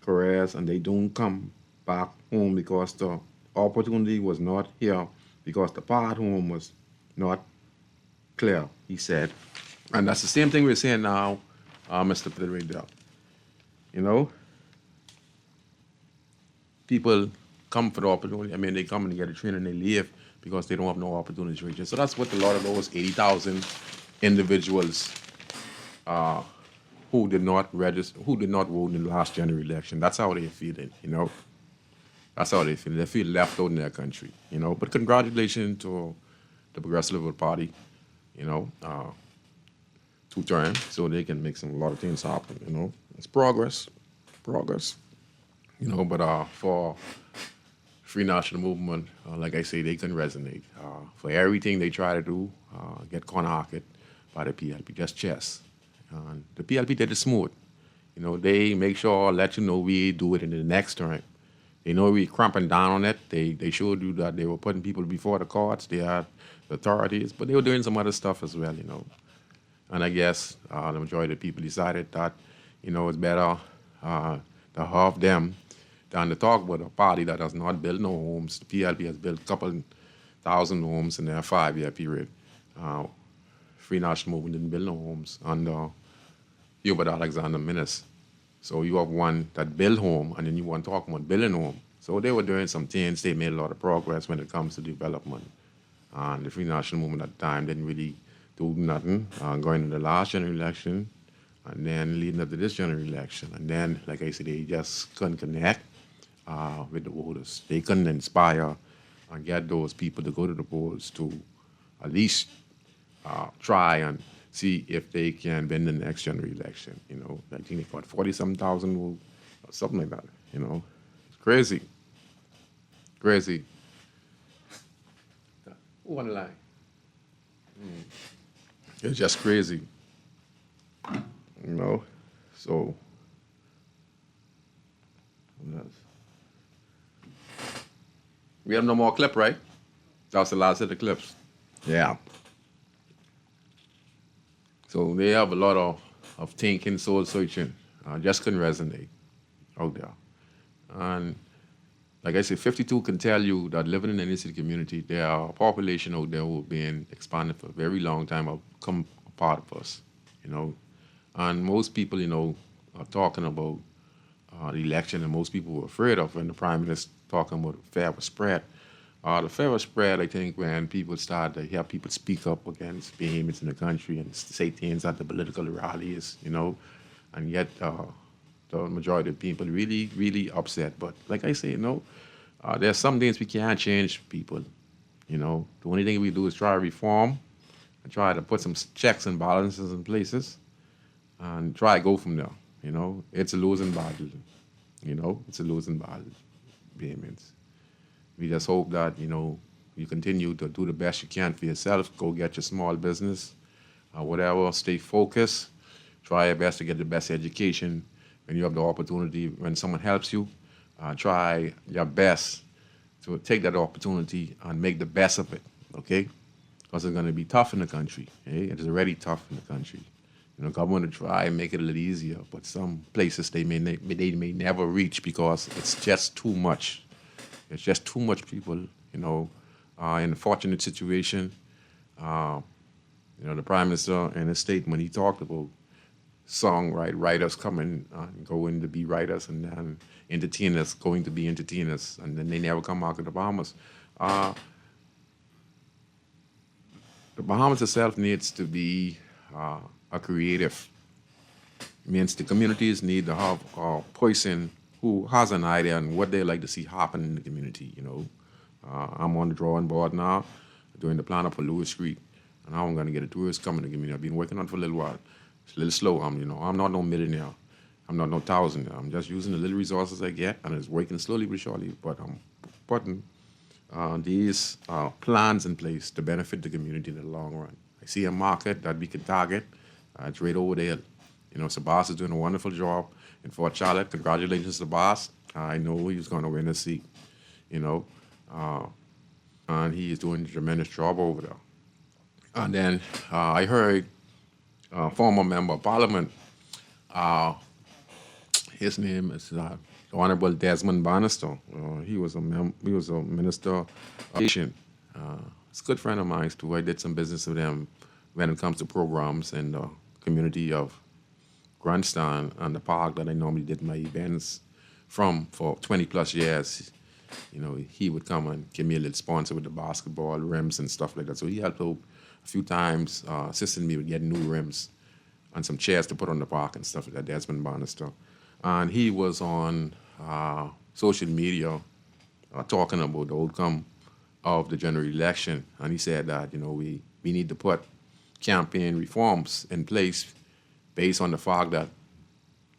careers, and they don't come back home because the opportunity was not here, because the path home was not clear, he said. And that's the same thing we're saying now, Mr. President. You know, people come for the opportunity. I mean, they come and get a training and they leave because they don't have no opportunities to reach it. So that's what a lot of those 80,000 individuals who did not register, who did not vote in the last general election, that's how they're feeling, you know. That's how they feel. They feel left out in their country, you know. But congratulations to the Progressive Liberal Party, you know, 2 terms, so they can make a lot of things happen, you know. It's progress, you know. But for Free National Movement, like I say, they can resonate. For everything they try to do, get corner-market by the PLP, just chess. The PLP did it smooth. You know, they make sure, let you know we do it in the next term. They know we cramping down on it. They showed you that they were putting people before the courts. They had the authorities, but they were doing some other stuff as well, you know. And I guess the majority of the people decided that, you know, it's better to have them than to talk about a party that has not built no homes. The PLP has built a couple thousand homes in their 5-year period. Free National Movement didn't build no homes under Hubert Alexander Minnis. So you have one that built home, and then you want to talk about building home. So they were doing some things. They made a lot of progress when it comes to development. And the Free National Movement at the time didn't really do nothing, going into the last general election, and then leading up to this general election. And then, like I said, they just couldn't connect with the voters. They couldn't inspire and get those people to go to the polls to at least try and see if they can win the next general election. You know, I think they got 40-something thousand votes, or something like that. You know, it's crazy. Crazy. Who on the line? It's just crazy. You know, so what else? We have no more clip, right? That was the last of the clips. Yeah. So they have a lot of thinking, soul searching. Just couldn't resonate out there. And like I said, 52 can tell you that living in the inner city community, there are a population out there who have been expanded for a very long time, have become a part of us, you know. And most people, you know, are talking about the election, and most people were afraid of when the Prime Minister talking about fair spread. The fair spread, I think, when people start to hear people speak up against Bahamians in the country and say things at the political rallies, you know, and yet the majority of people really, really upset. But like I say, you know, there's some things we can't change people, you know. The only thing we do is try to reform and try to put some checks and balances in places and try to go from there, you know. It's a losing battle, you know. It's a losing battle, Bahamians. We just hope that, you know, you continue to do the best you can for yourself. Go get your small business, whatever. Stay focused. Try your best to get the best education. When you have the opportunity, when someone helps you, try your best to take that opportunity and make the best of it, okay? Because it's going to be tough in the country. Okay? It is already tough in the country. You know, government will try and make it a little easier, but some places they may never reach because it's just too much. It's just too much people, you know, in a fortunate situation. You know, the Prime Minister in his statement, he talked about writers coming and going to be writers, and then entertainers going to be entertainers, and then they never come back to the Bahamas. The Bahamas itself needs to be a creative. It means the communities need to have poison who has an idea on what they like to see happen in the community, I'm on the drawing board now, doing the plan up for Lewis Street, and how I'm going to get a tourist coming to the community. I've been working on it for a little while. It's a little slow. I'm not no millionaire. I'm not no thousandaire. I'm just using the little resources I get, and it's working slowly but surely. But I'm putting these plans in place to benefit the community in the long run. I see a market that we could target. It's right over there. Sabas is doing a wonderful job in Fort Charlotte. Congratulations to Sabas. I know he's going to win a seat, and he is doing a tremendous job over there. And then I heard former member of parliament, his name is the Honorable Desmond Bannister. He was a minister of education. He's a good friend of mine too. I did some business with him when it comes to programs in the community of Grandstand and the park that I normally did my events from for 20 plus years. He would come and give me a little sponsor with the basketball rims and stuff like that. So he helped out a few times, assisted me with getting new rims and some chairs to put on the park and stuff like that. Desmond Bannister. And he was on social media talking about the outcome of the general election. And he said that, we need to put campaign reforms in place based on the fact that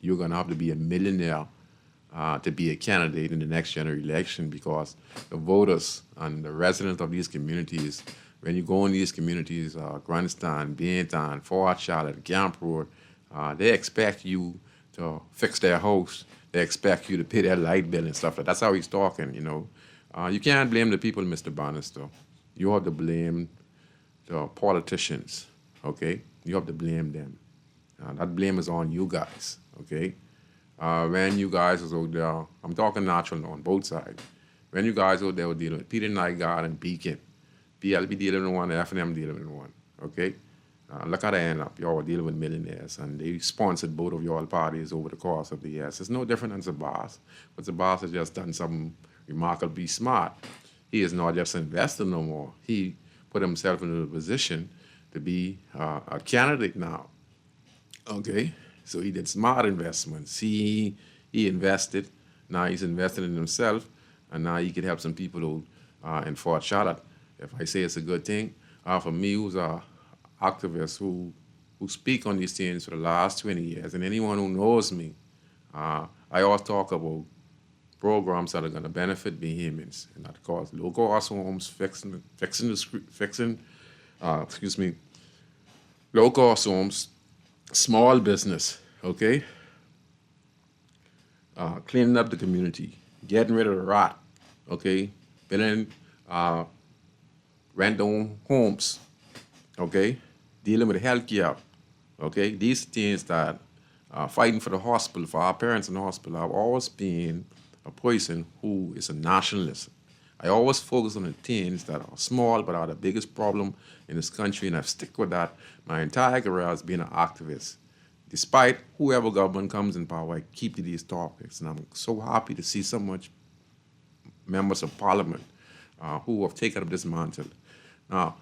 you're going to have to be a millionaire to be a candidate in the next general election, because the voters and the residents of these communities, when you go in these communities, Grandstand, Baintown, Fort Charlotte, Camp Road, they expect you to fix their house. They expect you to pay their light bill and stuff. That's how he's talking, You can't blame the people, Mr. Bannister. You have to blame the politicians, okay? You have to blame them. That blame is on you guys, okay? When you guys was out there, I'm talking natural on both sides. When you guys out there were dealing with Peter Nygaard and Beacon, PLB dealing with one, F&M dealing with one, okay? Look at the end up. Y'all were dealing with millionaires, and they sponsored both of y'all parties over the course of the years. It's no different than Sabas, but Sabas has just done something remarkably smart. He is not just an investor no more. He put himself into a position to be a candidate now, okay? So he did smart investments. He invested. Now he's invested in himself, and now he could help some people out in Fort Charlotte. If I say it's a good thing, for me, who's a activist who speak on these things for the last 20 years, and anyone who knows me, I always talk about programs that are going to benefit Bahamians, and that cause low-cost homes, fixing low-cost homes, small business, okay? Cleaning up the community, getting rid of the rot, okay? Building rent-owned homes, okay? Dealing with healthcare, okay? These things that fighting for the hospital, for our parents in the hospital. I've always been a person who is a nationalist. I always focus on the things that are small but are the biggest problem in this country, and I've stuck with that my entire career as being an activist. Despite whoever government comes in power, I keep to these topics, and I'm so happy to see so much members of parliament who have taken up this mantle. Now,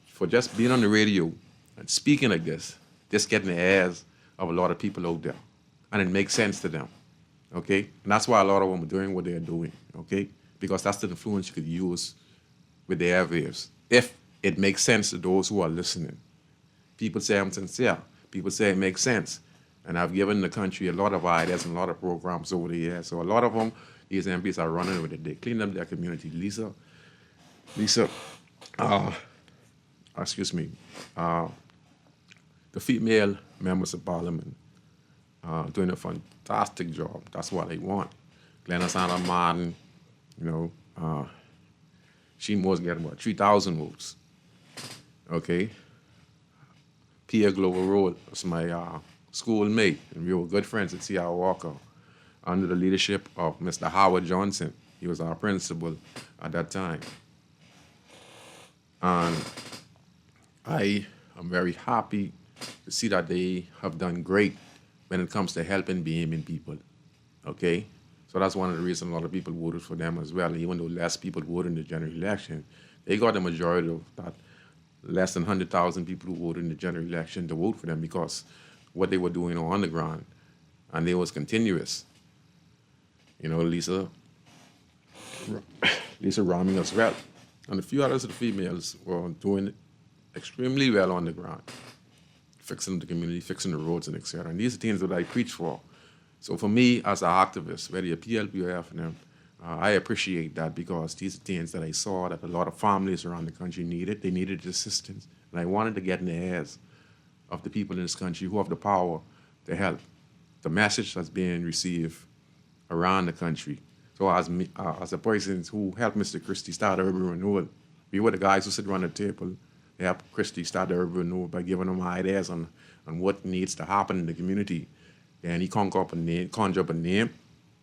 for just being on the radio and speaking like this, just getting the ears of a lot of people out there, and it makes sense to them, okay? And that's why a lot of them are doing what they're doing, okay? Because that's the influence you could use with the airwaves, if it makes sense to those who are listening. People say I'm sincere. People say it makes sense. And I've given the country a lot of ideas and a lot of programs over the years. So a lot of them, these MPs are running with it. They clean up their community. The female members of parliament doing a fantastic job. That's what I want. Glennis Anna Martin, she must get about 3,000 votes. Okay? Pierre Glover Road was my schoolmate, and we were good friends at C.R. Walker under the leadership of Mr. Howard Johnson. He was our principal at that time. And I am very happy to see that they have done great when it comes to helping Bahamian people, okay? So that's one of the reasons a lot of people voted for them as well. Even though less people voted in the general election, they got the majority of that less than 100,000 people who voted in the general election to vote for them, because what they were doing on the ground, and it was continuous. Lisa Roming as well. And a few others of the females were doing extremely well on the ground, fixing the community, fixing the roads, and etc. And these are things that I preach for. So for me, as an activist, whether you're PLP or FNM, I appreciate that because these are things that I saw that a lot of families around the country needed. They needed assistance. And I wanted to get in the ears of the people in this country who have the power to help. The message that's being received around the country. So as a person who helped Mr. Christie start urban renewal, we were the guys who sit around the table. They helped Christie start the urban renewal by giving them ideas on what needs to happen in the community. And he conjured up a name,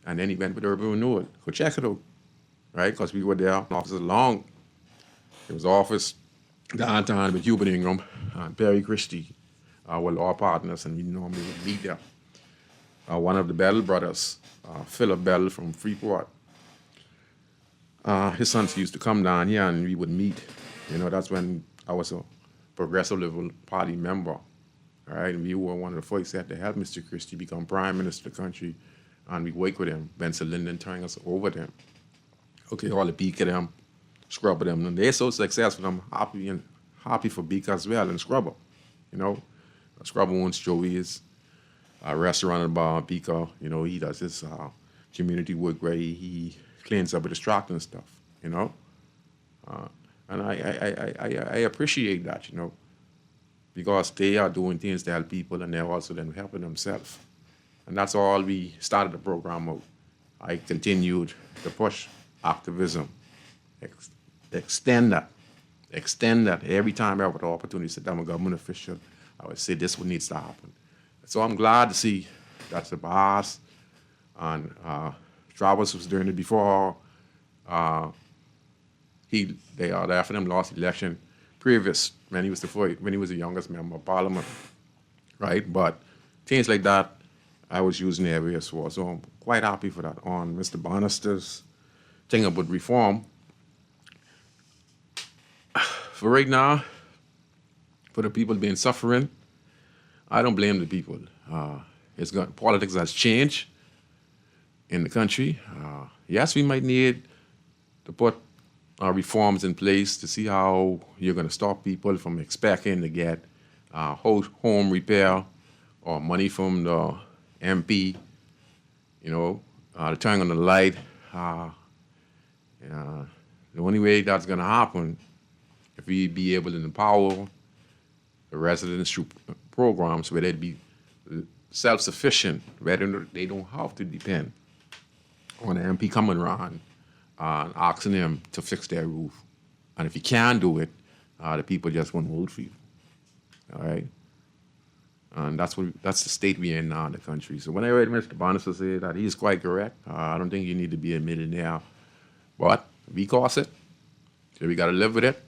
and then he went with urban renewal. Go check it out, right? Because we were there, offices long. It was office downtown with Hubert Ingram and Perry Christie were our partners, and we normally would meet there. One of the Bell brothers, Philip Bell from Freeport, his sons used to come down here and we would meet. That's when I was a Progressive Liberal Party member. All right, and we were one of the folks that had to help Mr. Christie become Prime Minister of the country, and we worked with him. Benson Linden turning us over them. Okay, all the Beak of them, Scrubber them, and they're so successful. I'm happy for Beak as well and Scrubber. Scrubber owns Joey's restaurant and bar, Beaker. He does his community work where he cleans up with his tractor and stuff. And I appreciate that. Because they are doing things to help people and they're also then helping themselves. And that's all we started the program of. I continued to push activism, extend that every time I have the opportunity to sit down with a government official, I would say this is what needs to happen. So I'm glad to see that the boss and Travis was doing it before. The FNM lost the election previous when he was the youngest member of Parliament, right? But things like that, I was using the areas for. So I'm quite happy for that. On Mr. Bannister's thing about reform, for right now, for the people being suffering, I don't blame the people. Politics has changed in the country. Yes, we might need to put reforms in place to see how you're going to stop people from expecting to get home repair or money from the MP, to turn on the light. The only way that's going to happen if we be able to empower the residents through programs where they'd be self-sufficient, where they don't have to depend on the MP coming around and asking them to fix their roof. And if you can't do it, the people just won't vote for you. All right? And that's the state we're in now in the country. So when I heard Mr. Bannister say that, he's quite correct. I don't think you need to be a millionaire. But we cost it. So we got to live with it.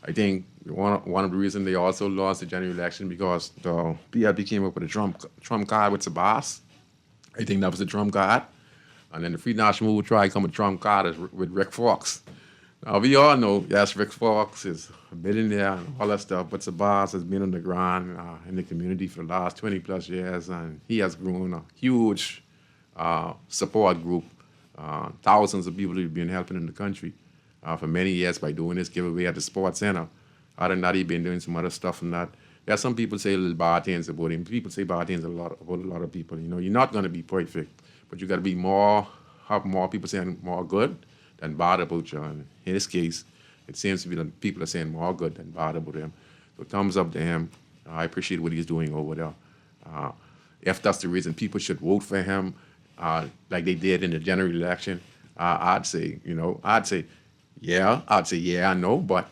I think one of the reasons they also lost the general election because the PLP came up with a trump card with Sabas. I think that was the trump card. And then the Free National Movement tried to come with a trump card with Rick Fox. Now, we all know, yes, Rick Fox is a billionaire and all that stuff, but Sabas has been on the ground in the community for the last 20-plus years, and he has grown a huge support group, thousands of people who've been helping in the country for many years by doing this giveaway at the sports center. Other than that, he's been doing some other stuff and that. There are some people say little bad things about him. People say bad things about a lot of people. You're not going to be perfect, but you got to be have more people saying more good than bad about you. And in this case, it seems to be that people are saying more good than bad about him. So thumbs up to him. I appreciate what he's doing over there. If that's the reason people should vote for him, like they did in the general election, I'd say yeah, I know, but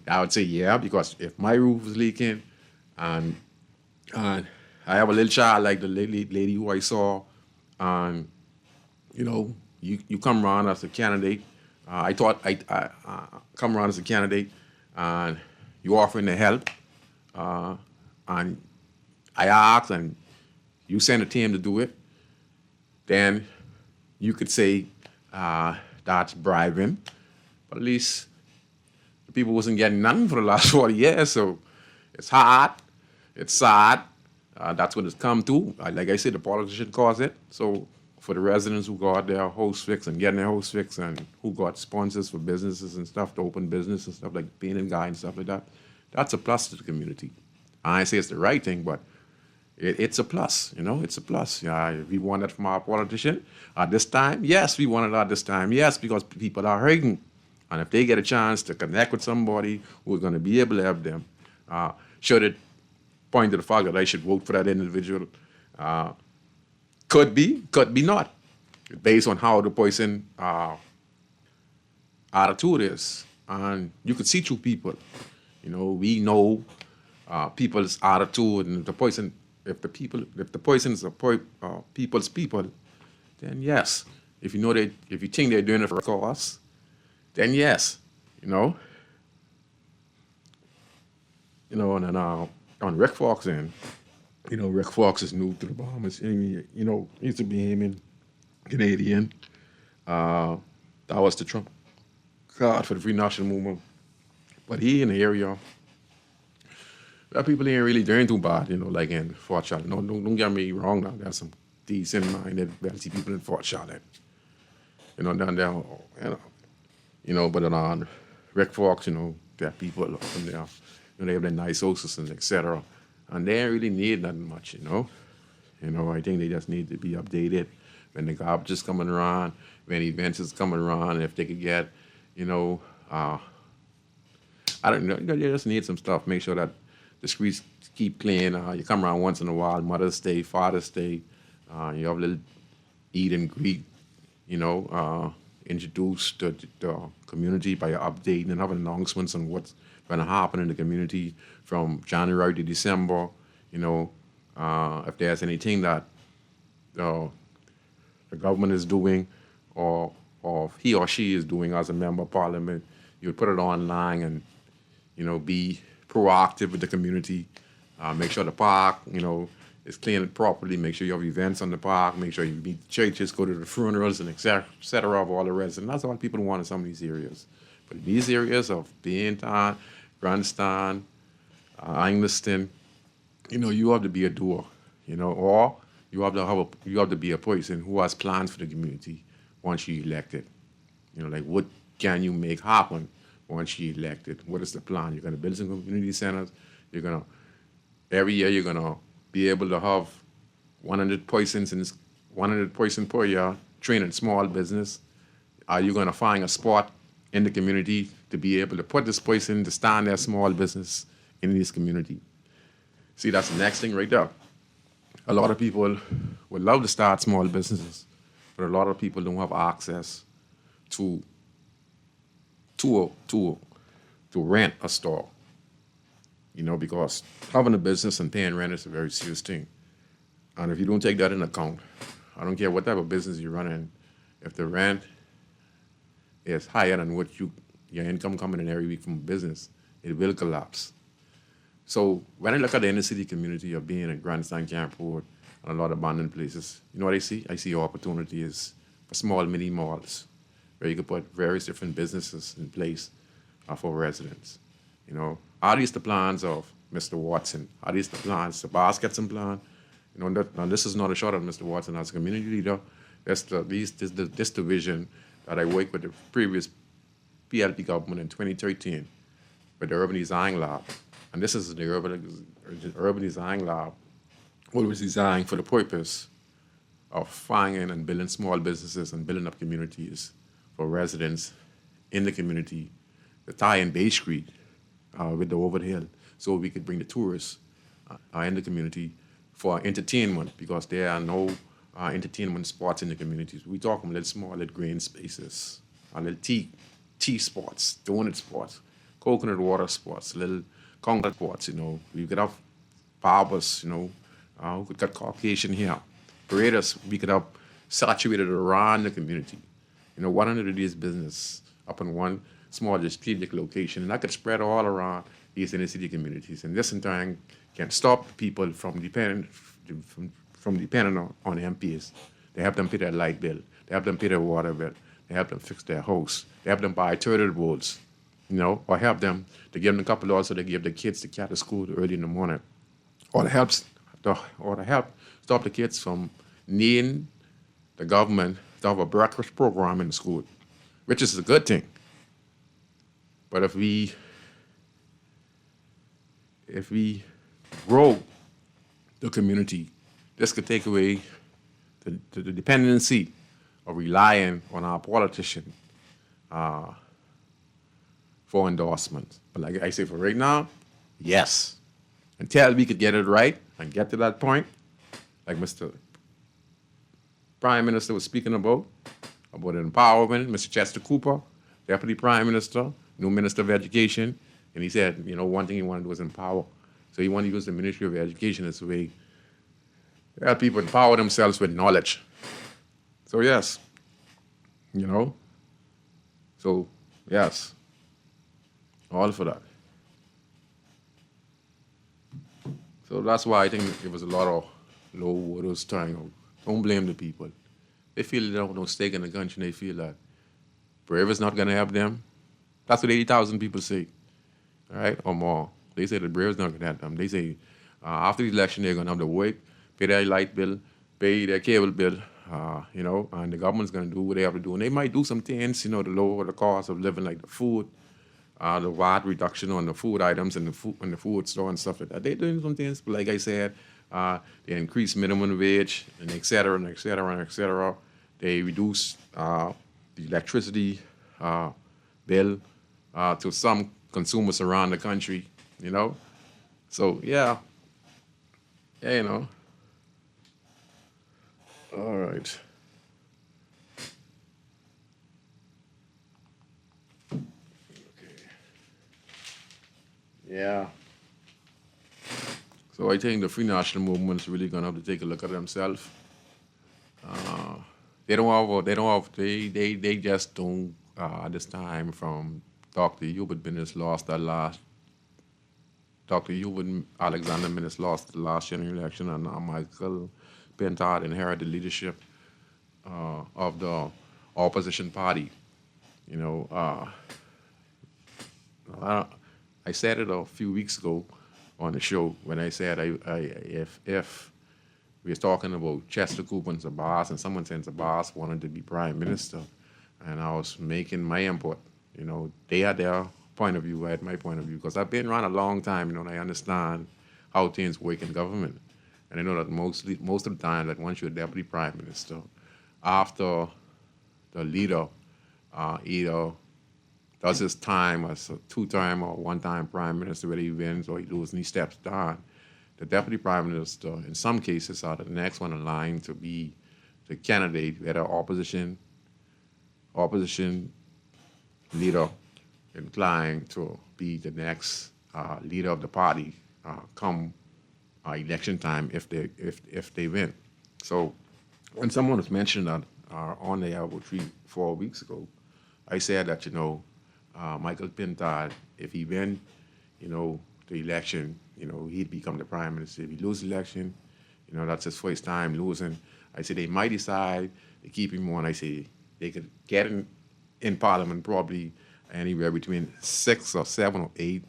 I would say yeah, because if my roof is leaking and I have a little child like the lady who I saw, and you come around as a candidate. I come around as a candidate, and you offering to help, and I ask, and you send a team to do it. Then you could say that's bribing, but at least the people wasn't getting nothing for the last 40 years. So it's hard, it's sad. That's what it's come to. Like I said, the politician caused it. So for the residents who got their house fixed and getting their house fixed and who got sponsors for businesses and stuff to open business and stuff like painting guy and stuff like that. That's a plus to the community. I ain't say it's the right thing, but it's a plus, it's a plus. Yeah, we want that from our politician at this time. Yes, we want it at this time. Yes, because people are hurting. And if they get a chance to connect with somebody who's going to be able to help them, should it point to the fact that I should vote for that individual? Could be not, based on how the person attitude is. And you could see through people. We know people's attitude, and if the person is people's people, then yes. If you think they're doing it for a cause, then yes. And then on Rick Fox end, Rick Fox is new to the Bahamas. He's to be aiming Canadian. That was the Trump card for the Free National Movement. But he in the area, people ain't really doing too bad, like in Fort Charlotte. No, don't get me wrong now. There's some decent-minded, wealthy people in Fort Charlotte. Down there, but on Rick Fox, there are people up in there. They have their nice houses and etc. And they ain't really need nothing much, I think they just need to be updated when the garbage is coming around, when events is coming around, if they could get, I don't know, they just need some stuff. Make sure that the streets keep clean. You come around once in a while, Mother's Day, Father's Day. You have a little eat and greet, introduce the community by updating and having announcements on what's going to happen in the community from January to December. If there's anything that the government is doing or he or she is doing as a member of parliament, you would put it online and, be proactive with the community. Make sure the park, is cleaned properly. Make sure you have events on the park. Make sure you meet churches, go to the funerals, and et cetera of all the residents. That's all people want in some of these areas. But in these areas of Baintown, Grandstand, Angliston, you have to be a doer, or you have to be a person who has plans for the community once you're elected. Like what can you make happen once you're elected? What is the plan? You're going to build some community centers. Every year you're going to be able to have 100 persons per year training small business. Are you going to find a spot in the community to be able to put this person to stand their small business in this community? See, that's the next thing right there. A lot of people would love to start small businesses, but a lot of people don't have access to rent a store. Because having a business and paying rent is a very serious thing. And if you don't take that into account, I don't care what type of business you're running, if the rent is higher than what your income coming in every week from business, it will collapse. So when I look at the inner city community of being in Grandstand, Campport, and a lot of abandoned places, you know what I see? I see opportunities for small mini malls where you could put various different businesses in place for residents. Are these the plans of Mr. Watson? Are these the plans, the basketball plan? Now this is not a shot at Mr. Watson as a community leader. This division that I worked with the previous PLP government in 2013 with the Urban Design Lab. And this is the Urban Design Lab, what was designed for the purpose of finding and building small businesses and building up communities for residents in the community, the tie in Bay Street with the overhill, so we could bring the tourists in the community for entertainment, because there are no entertainment spots in the communities. We talk about little small, little green spaces, little tea spots, donut spots, coconut water spots, little concrete spots, We could have barbers, who could cut Caucasian hair. Paraders, we could have saturated around the community. 100 of these business up in one small strategic location, and that could spread all around these inner city communities. And this in turn can stop people from depending on MPs. They help them pay their light bill. They help them pay their water bill. They help them fix their house. They help them buy toilet rolls, or help them to give them a couple of so they give the kids to carry to school early in the morning. Or to help stop the kids from needing the government to have a breakfast program in the school, which is a good thing. But if we grow the community, this could take away the dependency of relying on our politicians for endorsements. But like I say, for right now, yes. Until we could get it right and get to that point, like Mr. Prime Minister was speaking about empowerment, Mr. Chester Cooper, Deputy Prime Minister, new Minister of Education, and he said, one thing he wanted was empower. So he wanted to use the Ministry of Education as a way to help people empower themselves with knowledge. So yes, so yes, all for that. So that's why I think there was a lot of low voters turning out. Don't blame the people. They feel they don't no stake in the country, and they feel that Brave is not going to help them. That's what 80,000 people say, all right, or more. They say the Brave is not going to help them. They say after the election, they're going to have to wait, pay their light bill, pay their cable bill, and the government's going to do what they have to do. And they might do some things, to lower the cost of living, like the food, the VAT reduction on the food items in the food store and stuff like that. They're doing some things, but like I said, they increase minimum wage and et cetera, and et cetera, and et cetera. They reduce the electricity bill to some consumers around the country, So, yeah, All right. Yeah. So I think the Free National Movement is really gonna have to take a look at themselves. They just don't this time from Dr. Hubert Bennett lost that last. Dr. Hubert Alexander Bennett lost the last general election, and Michael Pentard inherited leadership of the opposition party. I said it a few weeks ago on the show when I said if we were talking about Chester Cooper and Zabas, and someone said Zabas wanted to be prime minister, and I was making my input. They had their point of view, I had my point of view, because I've been around a long time, and I understand how things work in government. And I know that most of the time that once you're deputy prime minister, after the leader either does his time as a two-time or one-time prime minister, whether he wins or he loses and he steps down, the deputy prime minister, in some cases, are the next one in line to be the candidate, whether opposition leader inclined to be the next leader of the party come election time if they win. So when someone was mentioned that on the air about 3-4 weeks ago, I said that Michael Pentard, if he win, the election, he'd become the prime minister. If he lose the election, that's his first time losing. I said they might decide to keep him on. I say they could get in Parliament probably anywhere between 6 or 7 or 8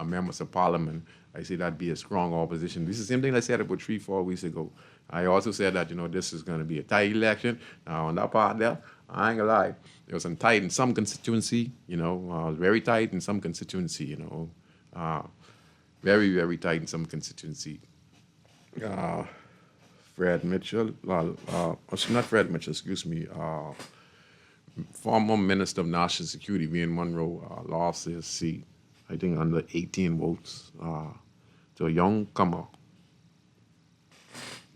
members of Parliament. I say that'd be a strong opposition. This is the same thing I said about 3-4 weeks ago. I also said that, this is going to be a tight election. Now, on that part there, I ain't gonna lie, it was tight in some constituency, very tight in some constituency, very, very tight in some constituency. Fred Mitchell, not Fred Mitchell, excuse me, former Minister of National Security, Ian Monroe, lost his seat, I think under 18 votes, to a young comer,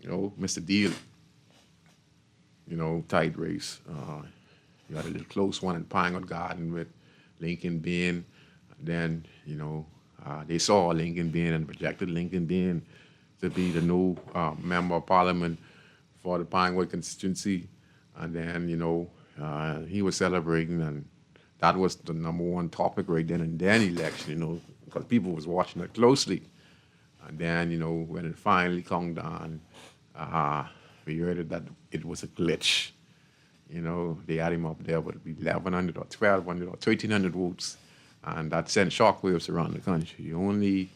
Mr. Deal, tight race. You had a little close one in Pinewood Garden with Lincoln Bain. Then, they saw Lincoln Bain and projected Lincoln Bain to be the new member of Parliament for the Pinewood constituency. And then, he was celebrating, and that was the number one topic right then in that election, because people was watching it closely. And then, when it finally come down, we heard that it was a glitch. They had him up there with 1,100 or 1,200 or 1,300 votes, and that sent shockwaves around the country. Only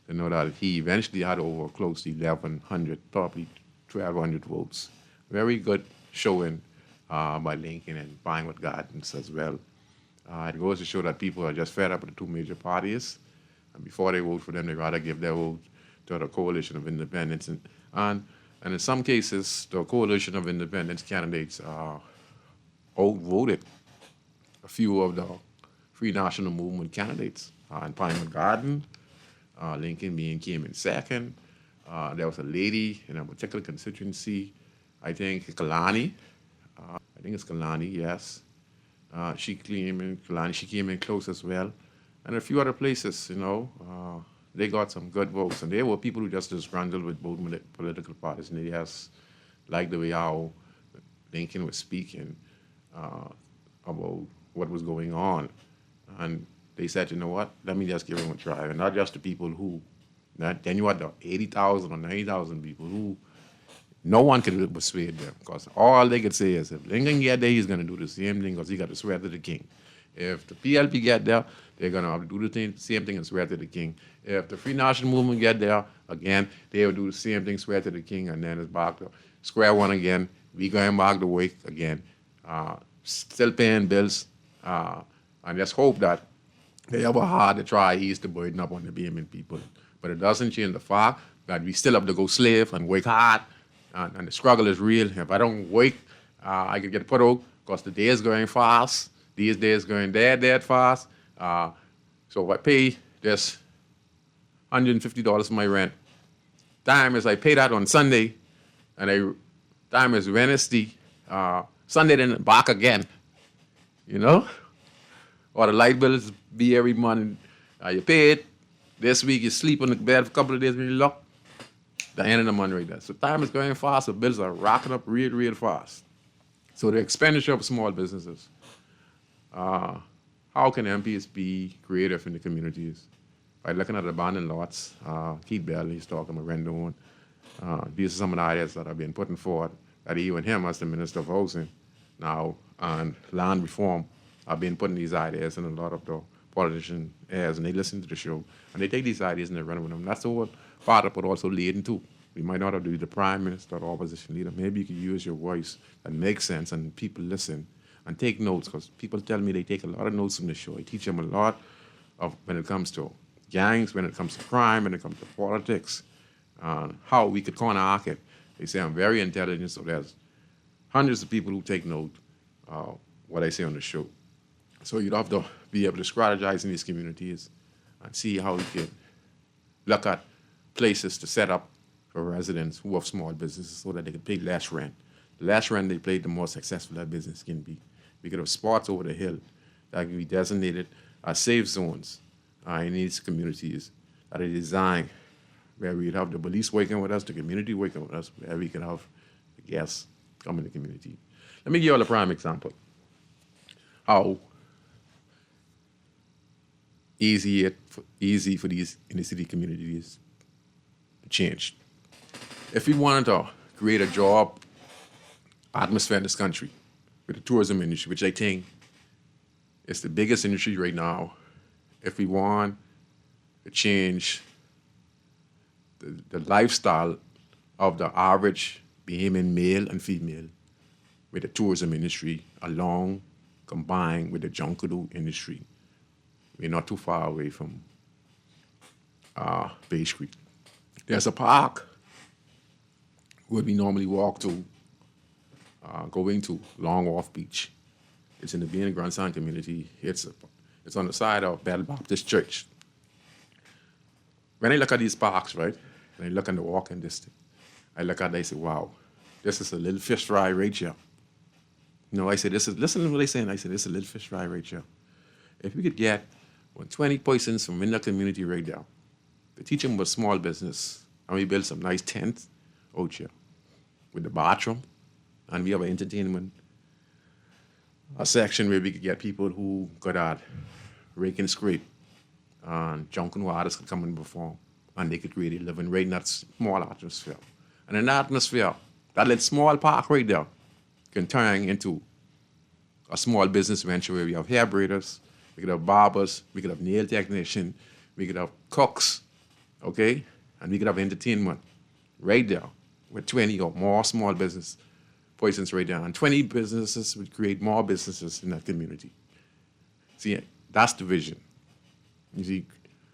to know that he eventually had over close to 1,100, probably 1,200 votes. Very good showing by Lincoln and buying with gardens as well. It goes to show that people are just fed up with the two major parties. And before they vote for them, they rather give their vote to the coalition of independents. And in some cases, the coalition of independents candidates outvoted a few of the Free National Movement candidates. In Pinewood Garden, Lincoln came in second. There was a lady in a particular constituency, I think Kalani. I think it's Kalani, yes. She came in close as well. And a few other places, they got some good votes. And they were people who just disgruntled with both political parties. And they just liked the way how Lincoln was speaking about what was going on. And they said, you know what, let me just give him a try. And not just the people who, then you had the 80,000 or 90,000 people who no one could persuade them, because all they could say is if Lincoln get there, he's going to do the same thing because he got to swear to the king. If the PLP get there, they're going to have to do the same thing and swear to the king. If the Free National Movement get there, again, they will do the same thing, swear to the king, and then it's back to square one again. We going back to work again, still paying bills, and just hope that they ever hard to try ease the burden up on the Bahamian people. But it doesn't change the fact that we still have to go slave and work hard, and the struggle is real. If I don't work, I could get put out because the day is going fast. These days going dead fast. So if I pay this $150 for my rent, time is I pay that on Sunday, and time is Wednesday, Sunday then back again, Or the light bills be every month. You pay it. This week you sleep on the bed for a couple of days when you look. The end of the month right there. So time is going fast. The bills are racking up real fast. So the expenditure of small businesses. How can MPs be creative in the communities? By looking at abandoned lots. Keith Bell, he's talking about Rendon. These are some of the ideas that have been put forward that even him as the Minister of Housing now and land reform have been putting these ideas in a lot of the politician ears, and they listen to the show and they take these ideas and they run with them. That's what father but also leading too. We might not have to be the prime minister or opposition leader. Maybe you can use your voice that makes sense and people listen and take notes, because people tell me they take a lot of notes from the show. I teach them a lot of when it comes to gangs, when it comes to crime, when it comes to politics, how we could counteract it. They say I'm very intelligent, so there's hundreds of people who take note of what I say on the show. So you'd have to be able to strategize in these communities and see how we can look at places to set up for residents who have small businesses so that they can pay less rent. The less rent they pay, the more successful that business can be. We could have spots over the hill that can be designated as safe zones in these communities that are designed where we'd have the police working with us, the community working with us, where we can have the guests come in the community. Let me give you all a prime example. How easy for these inner city communities to change. If we wanted to create a job atmosphere in this country with the tourism industry, which I think is the biggest industry right now, if we want to change the lifestyle of the average Bahamian male and female with the tourism industry along combined with the jungle industry, we're not too far away from Bay Street. There's a park where we normally walk to, going to Long Wharf Beach. It's in the Bien Grandson community. It's on the side of Bell Baptist Church. When I look at these parks, right, and I look at the walking distance, I look at it, I say, wow, this is a little fish fry right here. I say, listen to what they're saying. I say, this is a little fish fry right here. If we could get 20 persons from in the community right there to teach them about small business, and we build some nice tents out here with the bathroom, and we have an entertainment, a section where we could get people who could rake and scrape, and drunken artists could come and perform, and they could really live in right in that small atmosphere. And in that atmosphere, that little small park right there can turn into a small business venture where we have hair braiders, we could have barbers, we could have nail technicians, we could have cooks, okay? And we could have entertainment right there with 20 or more small business poisons right down. 20 businesses would create more businesses in that community. See, that's the vision. You see,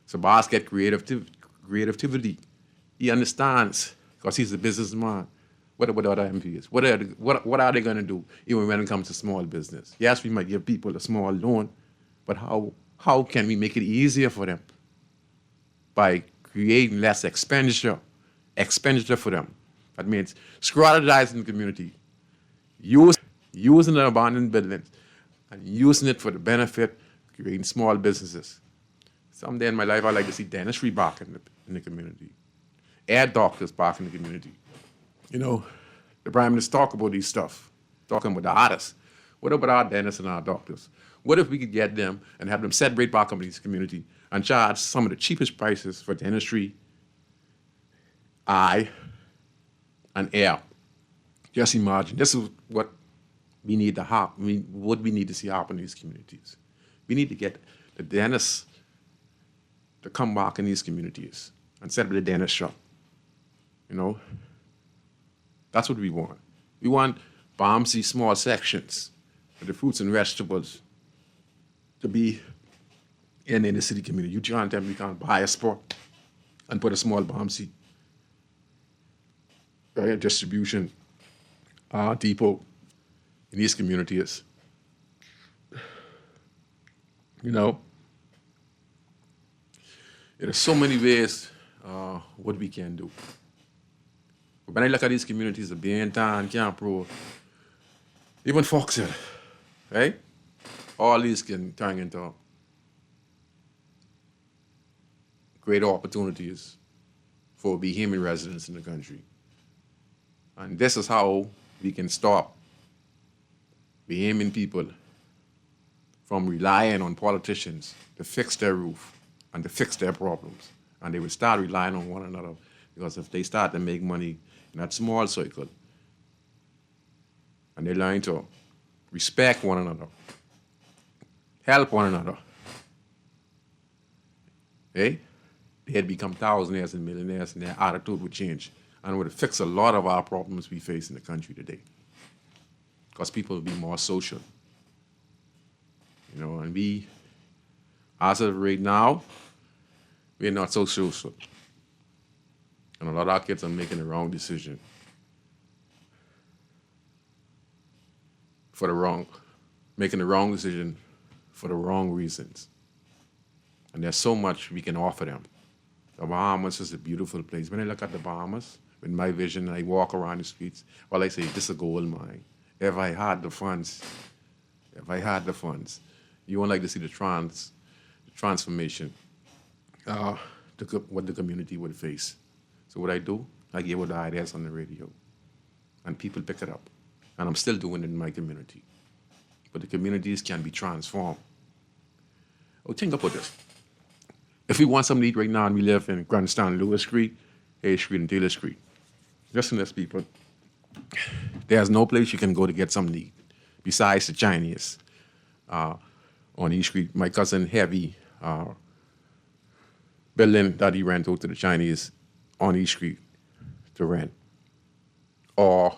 so boss get creativity. He understands, because he's a businessman, what other MPs? What are they going to do even when it comes to small business? Yes, we might give people a small loan, but how can we make it easier for them? By creating less expenditure for them. That means strategizing the community, using the abandoned buildings, and using it for the benefit of creating small businesses. Someday in my life, I'd like to see dentistry back in the community, air doctors back in the community. You know, the Prime Minister talk about these stuff, talking about the artists. What about our dentists and our doctors? What if we could get them and have them separate back up in this community and charge some of the cheapest prices for dentistry, eye, and air? Just imagine, this is what we need to happen. What we need to see happen in these communities. We need to get the dentists to come back in these communities and set up the dentist shop. You know, that's what we want. We want bouncy small sections of the fruits and vegetables to be in the city community. You can't tell me you can't buy a spot and put a small bouncy distribution depot in these communities. You know, there are so many ways what we can do. But when I look at these communities, the Baintown, Camp Road, even Foxhill, right? All these can turn into great opportunities for Bahamian residents in the country. And this is how we can stop Bahamian people from relying on politicians to fix their roof and to fix their problems. And they will start relying on one another, because if they start to make money in that small circle and they learn to respect one another, help one another, they'd become thousandaires and millionaires, and their attitude would change and would fix a lot of our problems we face in the country today. Because people will be more social. You know, and we, as of right now, we're not so social. And a lot of our kids are making the wrong decision. Making the wrong decision for the wrong reasons. And there's so much we can offer them. The Bahamas is a beautiful place. When I look at the Bahamas, with my vision, I walk around the streets, well, I say, this is a gold mine. If I had the funds, you won't like to see the transformation, what the community would face. So what I do, I give the ideas on the radio, and people pick it up. And I'm still doing it in my community. But the communities can be transformed. Oh, think about this. If we want something to eat right now and we live in Grandstand, Lewis Street, Hayes Street, and Taylor Street, listen to this, people. There's no place you can go to get something to eat besides the Chinese on East Street. My cousin Heavy building that he rent out to the Chinese on East Street to rent, or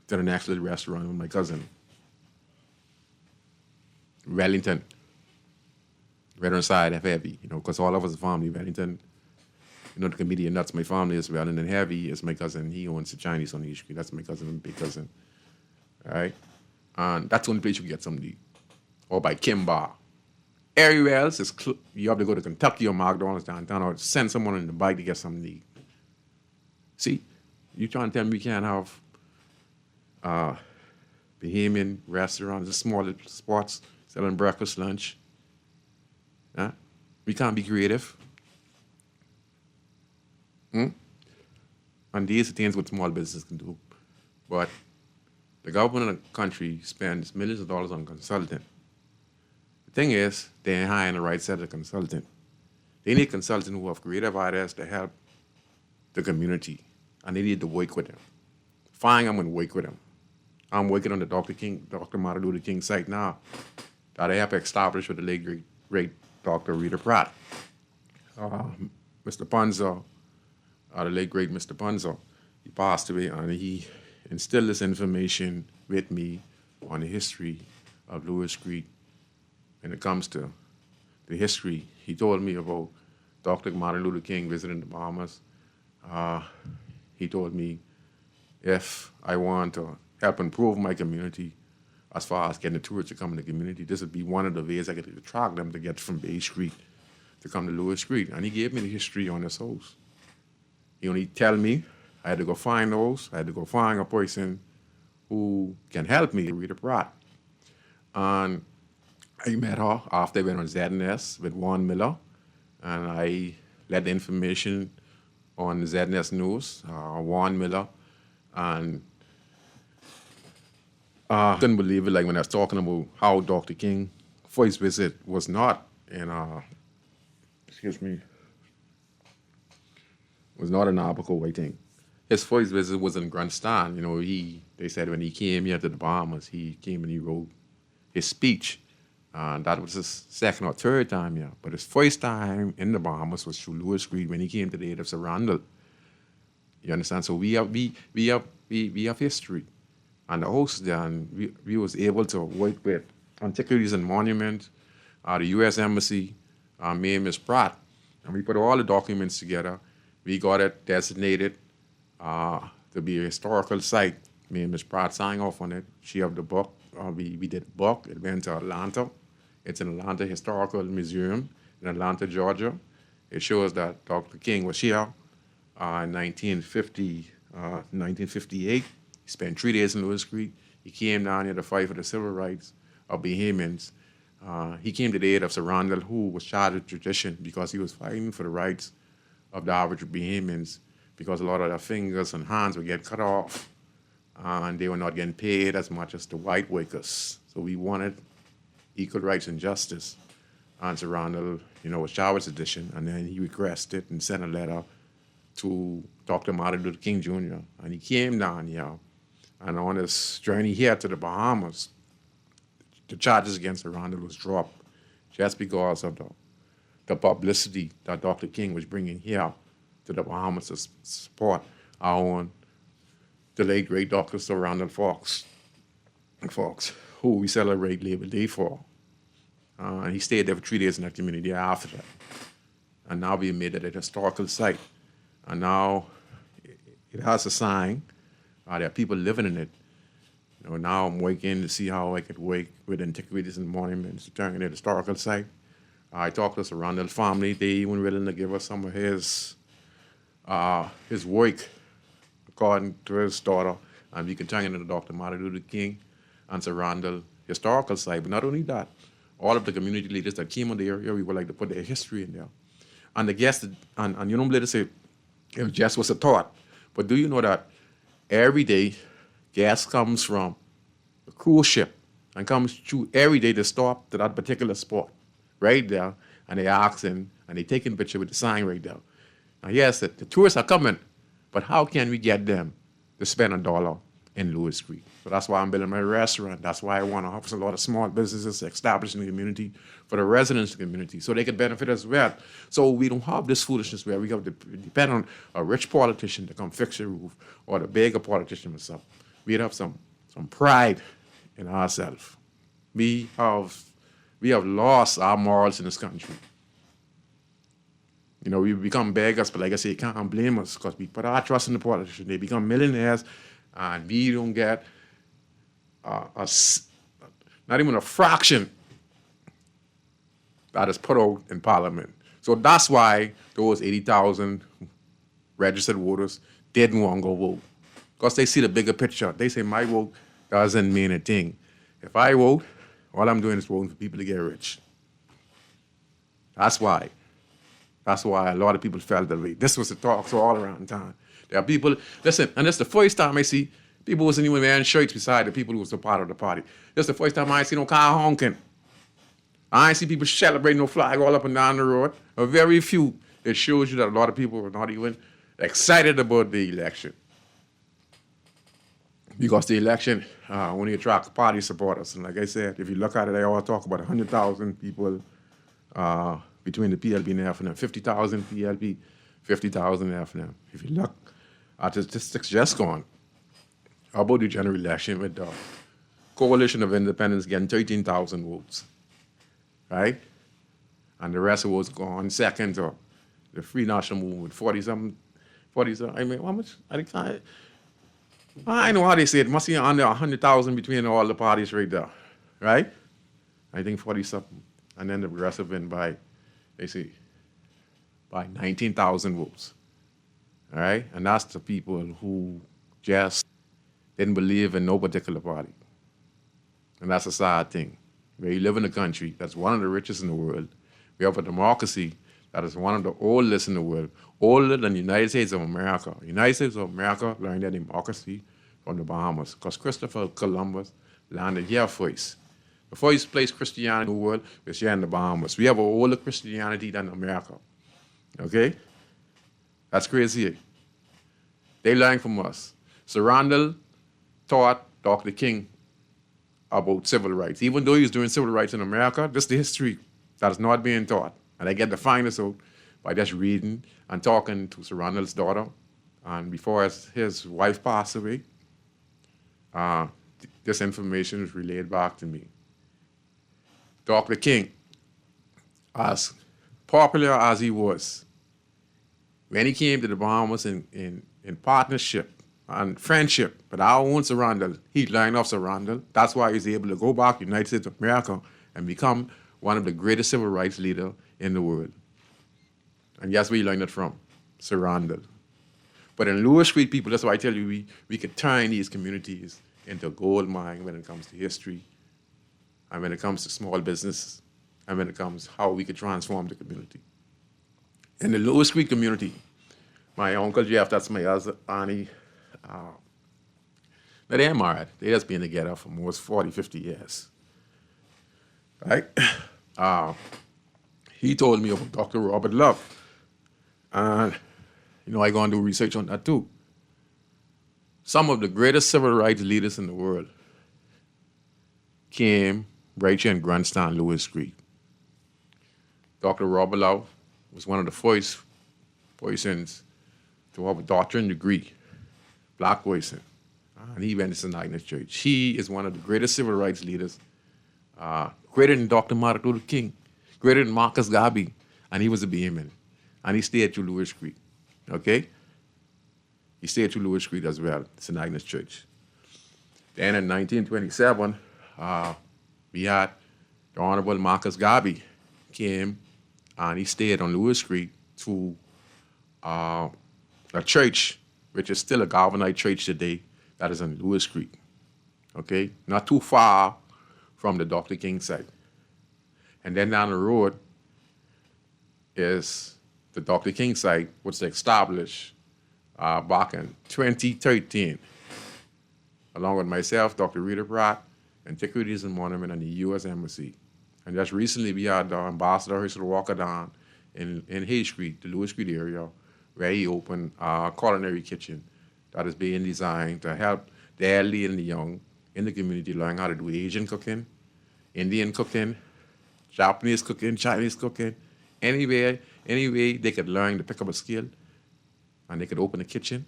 to the next little restaurant with my cousin, Wellington, right on the side of Heavy, you know, because all of us are family. Wellington, you know, the comedian, that's my family as well. And then Heavy is my cousin. He owns the Chinese on East Street. That's my cousin and big cousin. All right? And that's the only place you can get something to eat. Or by Kimbar. Everywhere else, you have to go to Kentucky or McDonald's downtown, or send someone on the bike to get something to eat. See, you trying to tell me we can't have Bahamian restaurants, the smaller spots, selling breakfast, lunch? Huh? We can't be creative. And these are things what small business can do. But the government of the country spends millions of dollars on consulting. The thing is, they ain't hiring the right set of consultant. They need consultants who have creative ideas to help the community, and they need to work with them. Find them and work with them. I'm working on the Dr. Martin Luther King site now that I have established with the late great Dr. Rita Pratt. Mr. Punzo, the late great Mr. Punzo, he passed away, and he instill this information with me on the history of Lewis Creek. When it comes to the history, he told me about Dr. Martin Luther King visiting the Bahamas. He told me if I want to help improve my community as far as getting the tourists to come in the community, this would be one of the ways I could attract them to get from Bay Street to come to Lewis Creek. And he gave me the history on this house. He only tell me I had to go find those. I had to go find a person who can help me read a Pratt. And I met her after I went on ZNS with Juan Miller, and I let the information on the ZNS News, Juan Miller, and couldn't believe it, like when I was talking about how Dr. King first visit was not in, was not in Abaco, I think. His first visit was in Grandstand. You know, they said when he came here to the Bahamas, he came and he wrote his speech. That was his second or third time here. But his first time in the Bahamas was through Lewis Creek when he came to the aid of Sir Randall. You understand? So we have history. And the host then, we was able to work with Antiquities and Monuments, the U.S. Embassy, me and Ms. Pratt. And we put all the documents together. We got it designated to be a historical site. Me and Ms. Pratt signed off on it. She have the book. We did the book. It went to Atlanta. It's in Atlanta Historical Museum in Atlanta, Georgia. It shows that Dr. King was here in 1958. He spent 3 days in Lewis Creek. He came down here to fight for the civil rights of Bahamians. He came to the aid of Sir Randall, who was charged with tradition because he was fighting for the rights of the average Bahamians, because a lot of their fingers and hands would get cut off, and they were not getting paid as much as the white workers. So we wanted equal rights and justice. And Sir Randall, was charged with sedition, and then he requested and sent a letter to Dr. Martin Luther King Jr., and he came down here, and on his journey here to the Bahamas, the charges against Sir Randall was dropped just because of the publicity that Dr. King was bringing here to the Bahamas to support our own, the late great Dr. Sir Randall Fox, who we celebrate Labor Day for. And he stayed there for 3 days in that community after that. And now we made it a historical site. And now it has a sign. There are people living in it. Now I'm working to see how I could work with Antiquities and Monuments to turn it a historical site. I talked to Sir Randall's family. They even willing to give us some of his work according to his daughter, and we can turn it into Dr. Martin Luther King and Sir Randall historical site. But not only that, all of the community leaders that came on the area, we would like to put their history in there. And the guests, and you don't believe to say it just was a thought, but do you know that every day gas comes from a cruise ship and comes through every day to stop to that particular spot right there, and they asking and they taking a picture with the sign right there. Now yes, the tourists are coming, but how can we get them to spend $1 in Lewis Creek? So that's why I'm building my restaurant. That's why I want to offer a lot of small businesses established in the community for the residents of the community so they can benefit as well. So we don't have this foolishness where we have to depend on a rich politician to come fix your roof or the beggar politician or something. We have some pride in ourselves. We have lost our morals in this country. We become beggars, but like I say, you can't blame us because we put our trust in the politicians. They become millionaires, and we don't get not even a fraction that is put out in Parliament. So that's why those 80,000 registered voters didn't want to go vote, because they see the bigger picture. They say, my vote doesn't mean a thing. If I vote, all I'm doing is voting for people to get rich. That's why a lot of people felt that way. This was the talk all around town. There are people, listen, and this is the first time I see people wasn't even wearing shirts beside the people who was a part of the party. This is the first time I see no car honking. I ain't see people celebrating no flag all up and down the road. A very few. It shows you that a lot of people were not even excited about the election. Because the election only attracts party supporters. And like I said, if you look at it, they all talk about 100,000 people between the PLP and the FNM. 50,000 PLP, 50,000 FNM. If you look at the statistics just gone, about the general election with the Coalition of Independents getting 13,000 votes, right? And the rest of us going second to the Free National Movement with 40-something, I mean, how much? I know how they say it. Must be under 100,000 between all the parties right there, right? I think 40-something. And then the progressive win by, they say, by 19,000 votes, all right? And that's the people who just didn't believe in no particular party. And that's a sad thing. Where you live in a country that's one of the richest in the world. We have a democracy that is one of the oldest in the world, older than the United States of America. The United States of America learned their democracy from the Bahamas because Christopher Columbus landed here first. The first place Christianity in the world was here in the Bahamas. We have an older Christianity than America, okay? That's crazy. They learned from us. So Randall taught Dr. King about civil rights. Even though he was doing civil rights in America, this is the history that is not being taught. And I get to find this out by just reading and talking to Sir Randall's daughter. And before his wife passed away, this information was relayed back to me. Dr. King, as popular as he was, when he came to the Bahamas in partnership and friendship with our own Sir Randall, he learned off Sir Randall. That's why he was able to go back to the United States of America and become one of the greatest civil rights leaders in the world. And guess where he learned it from? Sir Randall. But in Lewis Street, people, that's why I tell you, we could turn these communities into a gold mine when it comes to history, and when it comes to small business, and when it comes to how we could transform the community. In the Lewis Creek community, my Uncle Jeff, that's my auntie, now they're married. They just been together for almost 40, 50 years. Right? He told me about Dr. Robert Love. And, I go and do research on that too. Some of the greatest civil rights leaders in the world came right here in Grandstand, Lewis Creek. Dr. Robert Love was one of the first persons to have a doctorate degree, black person. And he went to St. Agnes Church. He is one of the greatest civil rights leaders, greater than Dr. Martin Luther King, greater than Marcus Garvey, and he was a Bahamian. And he stayed through Lewis Creek, okay? He stayed through Lewis Creek as well, St. Agnes Church. Then in 1927, we had the Honorable Marcus Garvey came, and he stayed on Lewis Creek to a church, which is still a Galvanite church today, that is on Lewis Creek, okay? Not too far from the Dr. King site. And then down the road is the Dr. King site, which was established back in 2013, along with myself, Dr. Rita Pratt, Antiquities and Monument, and the U.S. Embassy. And just recently, we had Ambassador Herschel Walker down in Hay Street, the Lewis Street area, where he opened a culinary kitchen that is being designed to help the elderly and the young in the community learn how to do Asian cooking, Indian cooking, Japanese cooking, Chinese cooking, anyway they could learn to pick up a skill and they could open a kitchen.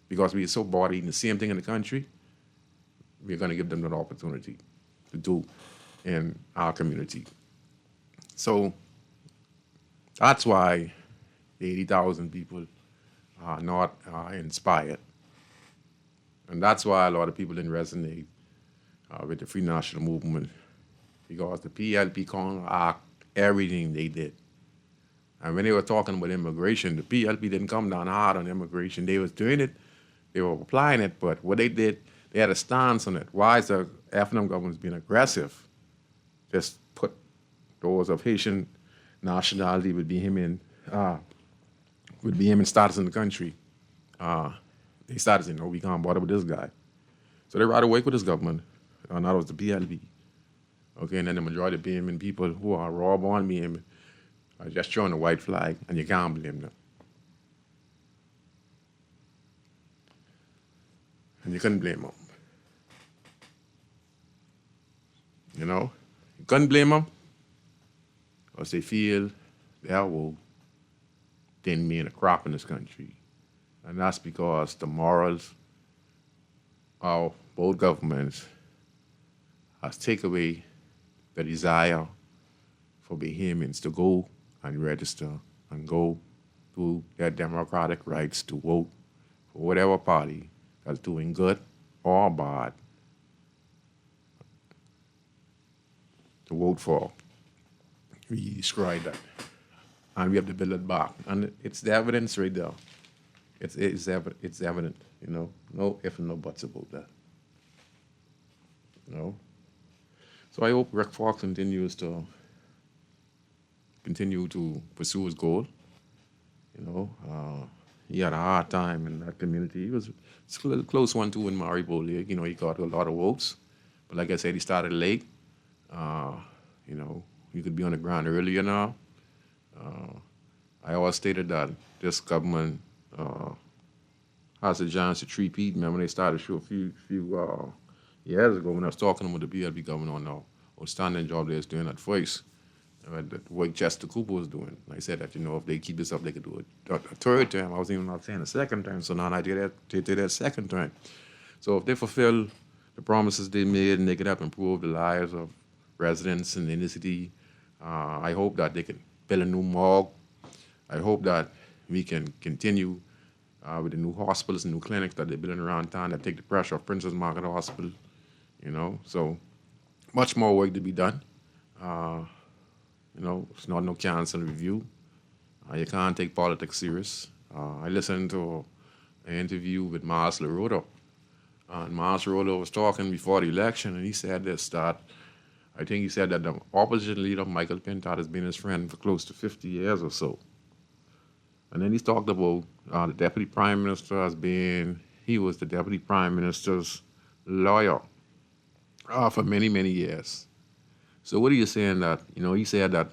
Because we are so bored eating the same thing in the country, we're going to give them that opportunity to do in our community. So that's why the 80,000 people are not inspired. And that's why a lot of people didn't resonate with the Free National Movement, because the PLP counteract everything they did. And when they were talking about immigration, the PLP didn't come down hard on immigration. They was doing it, they were applying it, but what they did, they had a stance on it. Why is the FNM government being aggressive? Just put those of Haitian nationality with Bahamian status in the country. They started saying, no, we can't bother with this guy. So they rather work with this government, and that was the PLP. Okay, and then the majority of Bahamian people who are raw-born Bahamian are just showing a white flag, and you can't blame them. And you couldn't blame them. You couldn't blame them because they feel their woe didn't mean a crop in this country. And that's because the morals how both governments has taken away the desire for Bahamians to go and register and go to their democratic rights to vote for whatever party that's doing good or bad to vote for. We destroyed that. And we have to build it back. And it's the evidence right there. It's evident, you know. No if and no buts about that. You know? So I hope Rick Fox continues to pursue his goal. You know, he had a hard time in that community. It's a little close one too in Maribor. You know, he got a lot of votes. But like I said, he started late. You know, you could be on the ground earlier now. I always stated that this government has a chance to repeat. Remember, they started a show a few years ago when I was talking about the BLB governor now, outstanding job they're doing at voice. The work Chester Cooper was doing. I said that, you know, if they keep this up, they could do it a third term. I was even not saying a second term, so now I did that second term. So if they fulfill the promises they made and they could help improve the lives of residents in the city, I hope that they can build a new morgue. I hope that we can continue with the new hospitals and new clinics that they're building around town that take the pressure off Princess Margaret Hospital, you know. So much more work to be done. You know, it's not no council review. You can't take politics serious. I listened to an interview with Miles LaRoda. And Miles LaRoda was talking before the election, and he said this, that I think he said that the opposition leader, Michael Pintard, has been his friend for close to 50 years or so. And then he talked about the deputy prime minister as being, he was the deputy prime minister's lawyer for many, many years. So what are you saying that, you know, he said that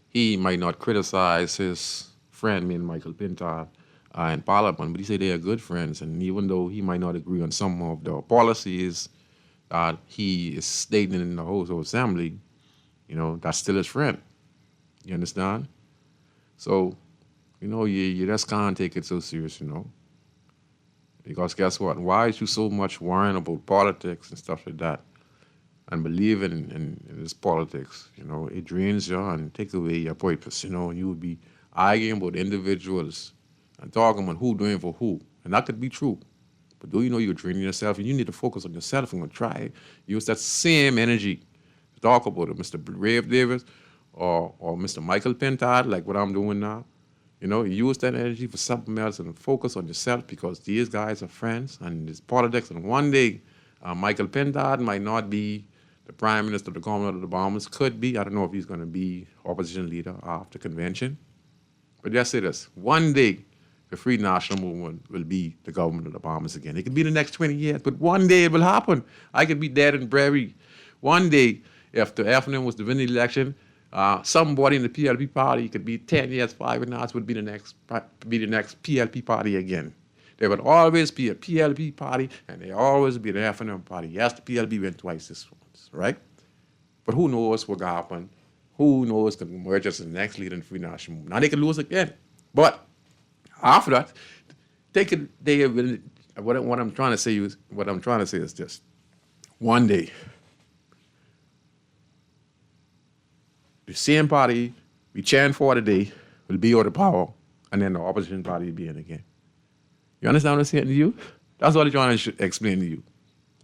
he might not criticize his friend, me and Michael Pintard, in Parliament, but he said they are good friends. And even though he might not agree on some of the policies that he is stating in the House of Assembly, you know, that's still his friend. You understand? So, you know, you just can't take it so serious, you know. Because guess what? Why is you so much worrying about politics and stuff like that? And believing in this politics, you know, it drains you and takes away your purpose, you know, and you would be arguing about individuals and talking about who doing for who. And that could be true. But do you know you're draining yourself and you need to focus on yourself and try use that same energy to talk about it, Mr. Brave Davis or Mr. Michael Pintard, like what I'm doing now. You know, use that energy for something else and focus on yourself because these guys are friends and it's politics. And one day, Michael Pintard might not be the prime minister of the Commonwealth of the Bahamas, could be. I don't know if he's going to be opposition leader after convention. But just say this, one day, the Free National Movement will be the government of the Bahamas again. It could be the next 20 years, but one day it will happen. I could be dead and buried. One day, if the FNM was to win the election, somebody in the PLP party could be 10 years, 5 years, would be the next PLP party again. There would always be a PLP party, and there always be the FNM party. Yes, the PLP went twice this once, right? But who knows what will happen? Who knows could emerge as the next leader in the Free National Movement. Now they could lose again. But after that, what I'm trying to say is this. One day, the same party we chant for today will be out of power, and then the opposition party will be in again. You understand what I'm saying to you? That's what I'm trying to explain to you.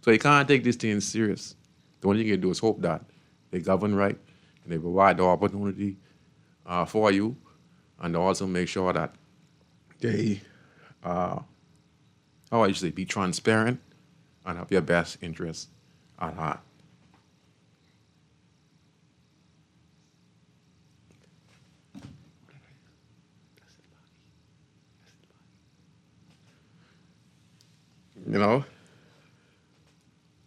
So you can't take this thing serious. The only thing you can do is hope that they govern right and they provide the opportunity for you, and also make sure that they, be transparent and have your best interests at heart. You know?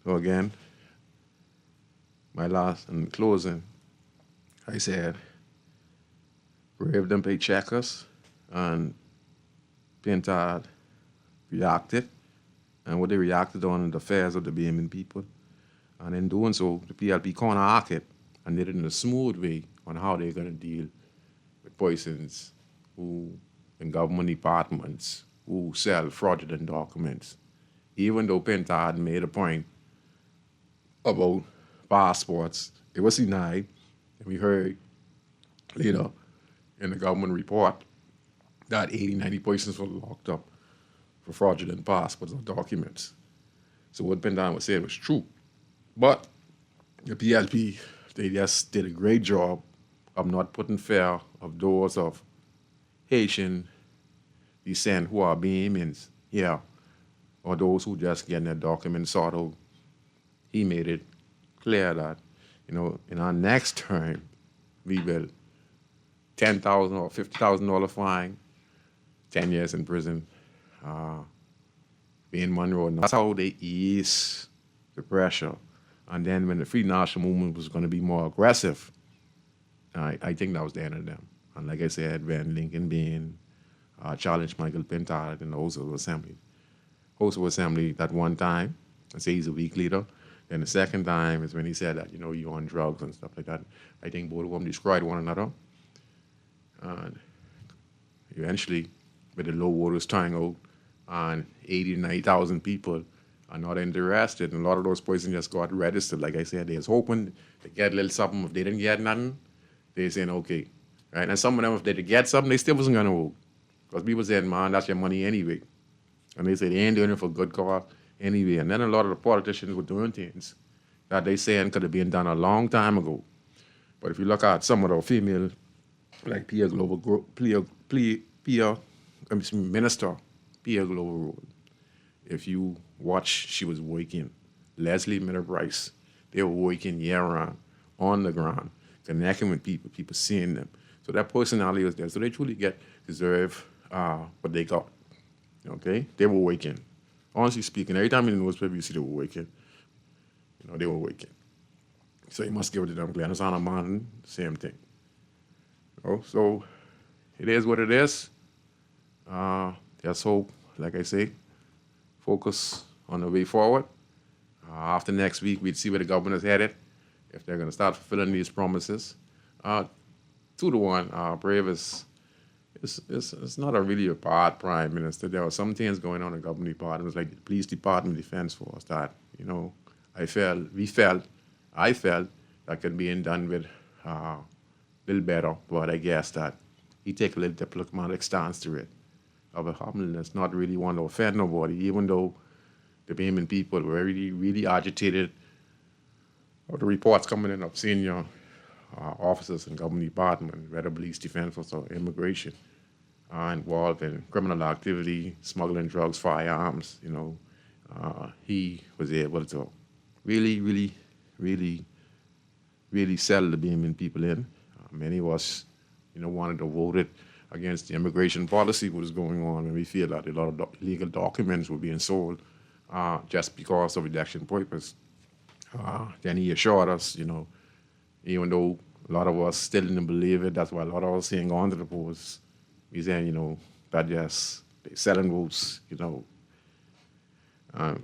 So again, my last and closing, I said, Brave them pay checkers, and Pintard reacted, and what they reacted on the affairs of the Bahamian people. And in doing so, the PLP corner it and did it in a smooth way on how they're going to deal with persons who, in government departments, who sell fraudulent documents, even though Pinta had made a point about passports, it was denied. And we heard later in the government report that 80, 90 persons were locked up for fraudulent passports or documents. So what Pinta was saying was true. But the PLP, they just did a great job of not putting fear of those of Haitian descent who are Bahamians here, or those who just getting their documents sorted out. He made it clear that, in our next term, we will $10,000 or $50,000 fine, 10 years in prison, being Monroe. And that's how they ease the pressure. And then when the Free National Movement was going to be more aggressive, I think that was the end of them. And like I said, when Lincoln Bean challenged Michael Pinta in the House of Assembly. House of Assembly that one time, I say he's a weak leader. Then the second time is when he said that, you're on drugs and stuff like that. I think both of them destroyed one another. And eventually, with the low voters turning out, and 80 to 90,000 people are not interested, and a lot of those persons just got registered. Like I said, they was hoping to get a little something. If they didn't get nothing, they saying, okay. Right? And some of them, if they did get something, they still wasn't going to vote. Because people said, man, that's your money anyway. And they said they ain't doing it for good cause anyway. And then a lot of the politicians were doing things that they saying could have been done a long time ago. But if you look at some of the female, like Minister Pia Global, if you watch, she was working. Leslie Miller Rice, they were working year-round, on the ground, connecting with people, people seeing them. So that personality was there. So they truly deserve what they got. Okay? They were working. Honestly speaking, every time in the newspaper you see they were working, they were working. So you must give it to them. Glennis Anna Martin, same thing. So it is what it is. Just hope, like I say, focus on the way forward. After next week, we'd see where the government is headed, if they're going to start fulfilling these promises. 2-1, Brave is not really a bad prime minister. There were some things going on in government departments, like the police department, defense force, that, I felt that could be done with a little better, but I guess that he take a little diplomatic stance to it, of a humbleness, not really want to offend nobody, even though the Bahamian people were really, really agitated of the reports coming in of senior officers in government department, whether police, defense force, or immigration, involved in criminal activity, smuggling drugs, firearms. He was able to really, really, really, really settle the Bahamian people in. Many of us, wanted to vote it against the immigration policy that was going on, and we feel that a lot of illegal documents were being sold just because of election purpose. Then he assured us, even though a lot of us still didn't believe it, that's why a lot of us saying go on to the polls. He's saying, that just, they're selling votes, a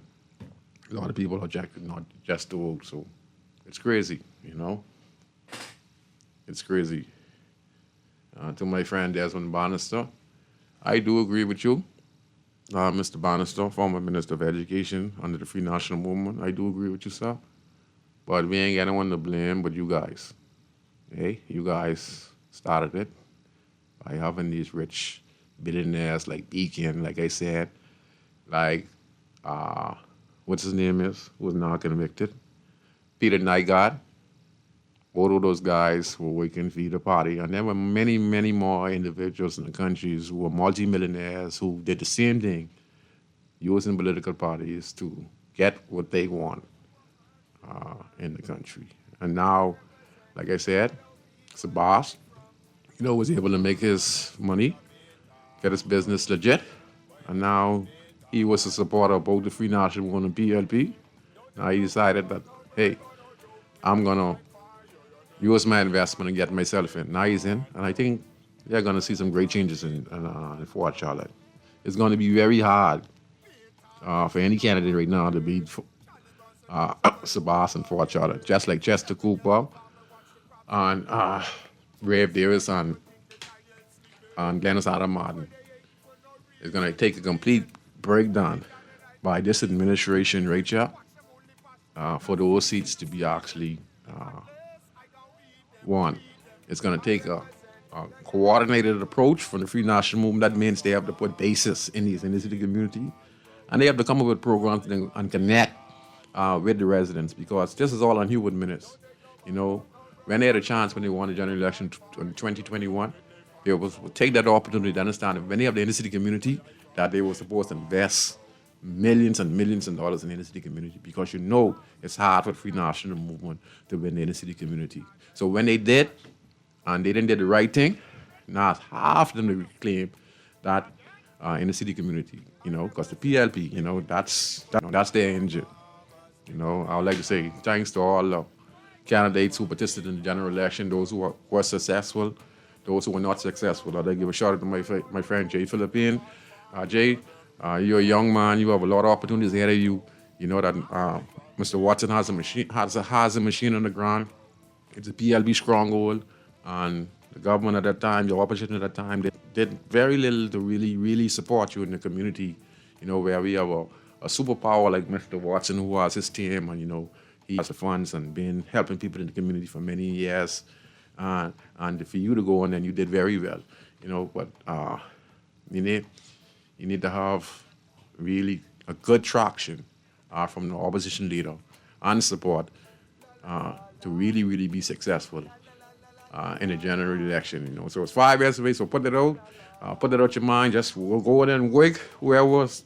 lot of people are not just to vote, so it's crazy, It's crazy. To my friend Desmond Bannister, I do agree with you, Mr. Bannister, former Minister of Education under the Free National Movement. I do agree with you, sir. But we ain't got anyone to blame but you guys. Hey, you guys started it by having these rich billionaires like Beacon, like I said, like, what's his name is, who was now convicted? Peter Nygaard. All of those guys were working for the party, and there were many, many more individuals in the countries who were multimillionaires who did the same thing, using political parties to get what they want in the country. And now, like I said, Sabas, was able to make his money, get his business legit, and now he was a supporter of both the Free National Movement and PLP. Now he decided that, hey, I'm going to use my investment and get myself in. Now he's in, and I think they're going to see some great changes in Fort Charlotte. It's going to be very hard for any candidate right now to beat Sabas and Fort Charlotte, just like Chester Cooper and Brave Davis and Glennis Adam Martin. It's going to take a complete breakdown. by this administration right here for those seats to be actually won. It's going to take a coordinated approach from the Free National Movement. That means they have to put basis in the city community, and they have to come up with programs and connect with the residents, because this is all on human minutes. You know, when they had a chance, when they won the general election in 2021, they would take that opportunity to understand that when they have the inner city community, that they were supposed to invest millions and millions of dollars in the inner city community, because you know it's hard for the Free National Movement to win the inner city community. So when they did, and they didn't do the right thing, now half of them to reclaim that inner city community, you know, because the PLP, you know, that's their engine. You know, I would like to say thanks to all the candidates who participated in the general election, those who were successful, those who were not successful. I'd like to give a shout out to my friend Jay Philippine. Jay, you're a young man. You have a lot of opportunities ahead of you. You know that Mr. Watson has a machine on the ground. It's a PLB stronghold, and the government at that time, the opposition at that time, they did very little to really support you in the community. You know, where we have a superpower like Mr. Watson, who has his team, and you know, he has the funds and been helping people in the community for many years. And for you to go on, and you did very well. You know, but you need to have really a good traction from the opposition leader and support to really be successful in the general election. You know, so it's 5 years away. So put that out your mind. Just we'll go in and wig whoever was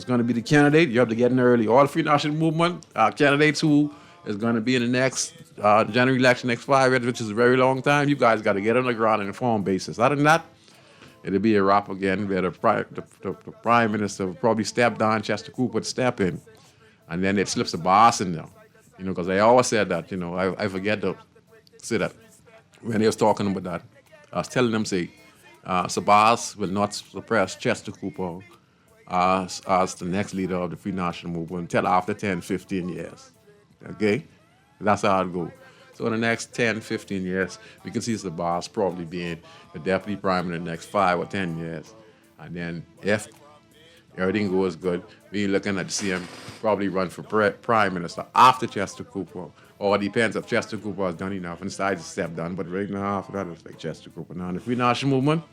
going to be the candidate. You have to get in early. All Free National Movement candidates who is going to be in the next general election next 5 years, which is a very long time. You guys got to get on the ground on an informed basis. Other than that, it'll be a wrap again, where the Prime Minister will probably step down, Chester Cooper would step in, and then it slips a boss in there. You know, because I always said that, you know, I forget to say that. When they was talking about that, I was telling them, say, Sabas will not suppress Chester Cooper as the next leader of the Free National Movement until after 10, 15 years. Okay? That's how it goes. So in the next 10, 15 years, we can see Sabas probably being the deputy prime in the next 5 or 10 years. And then if everything goes good, we're looking at seeing him probably run for prime minister after Chester Cooper. Or it depends if Chester Cooper has done enough and decides to step down. But right now, after that, it's like Chester Cooper. Now, in the Free National Movement,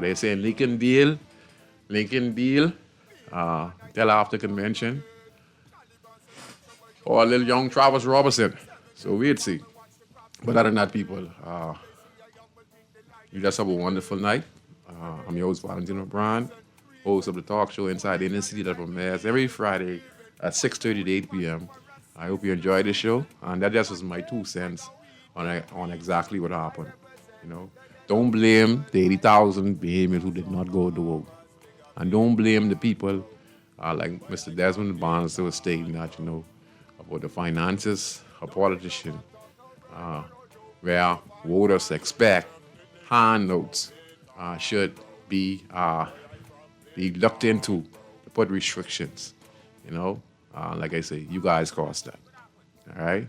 they're saying Lincoln deal, till after convention. Or a little young Travis Robertson. So we'd see. But other than that, people, you just have a wonderful night. I'm your host, Valentino Brand, host of the talk show Inside the Inner City that premieres every Friday at 6:30 to 8 p.m. I hope you enjoy the show, and that just was my 2 cents on exactly what happened. You know, don't blame the 80,000 Bahamians who did not go to vote, and don't blame the people like Mr. Desmond Barnes who was stating that, you know, about the finances of politicians, where voters expect handouts should be looked into to put restrictions. You know, like I say, you guys caused that. All right?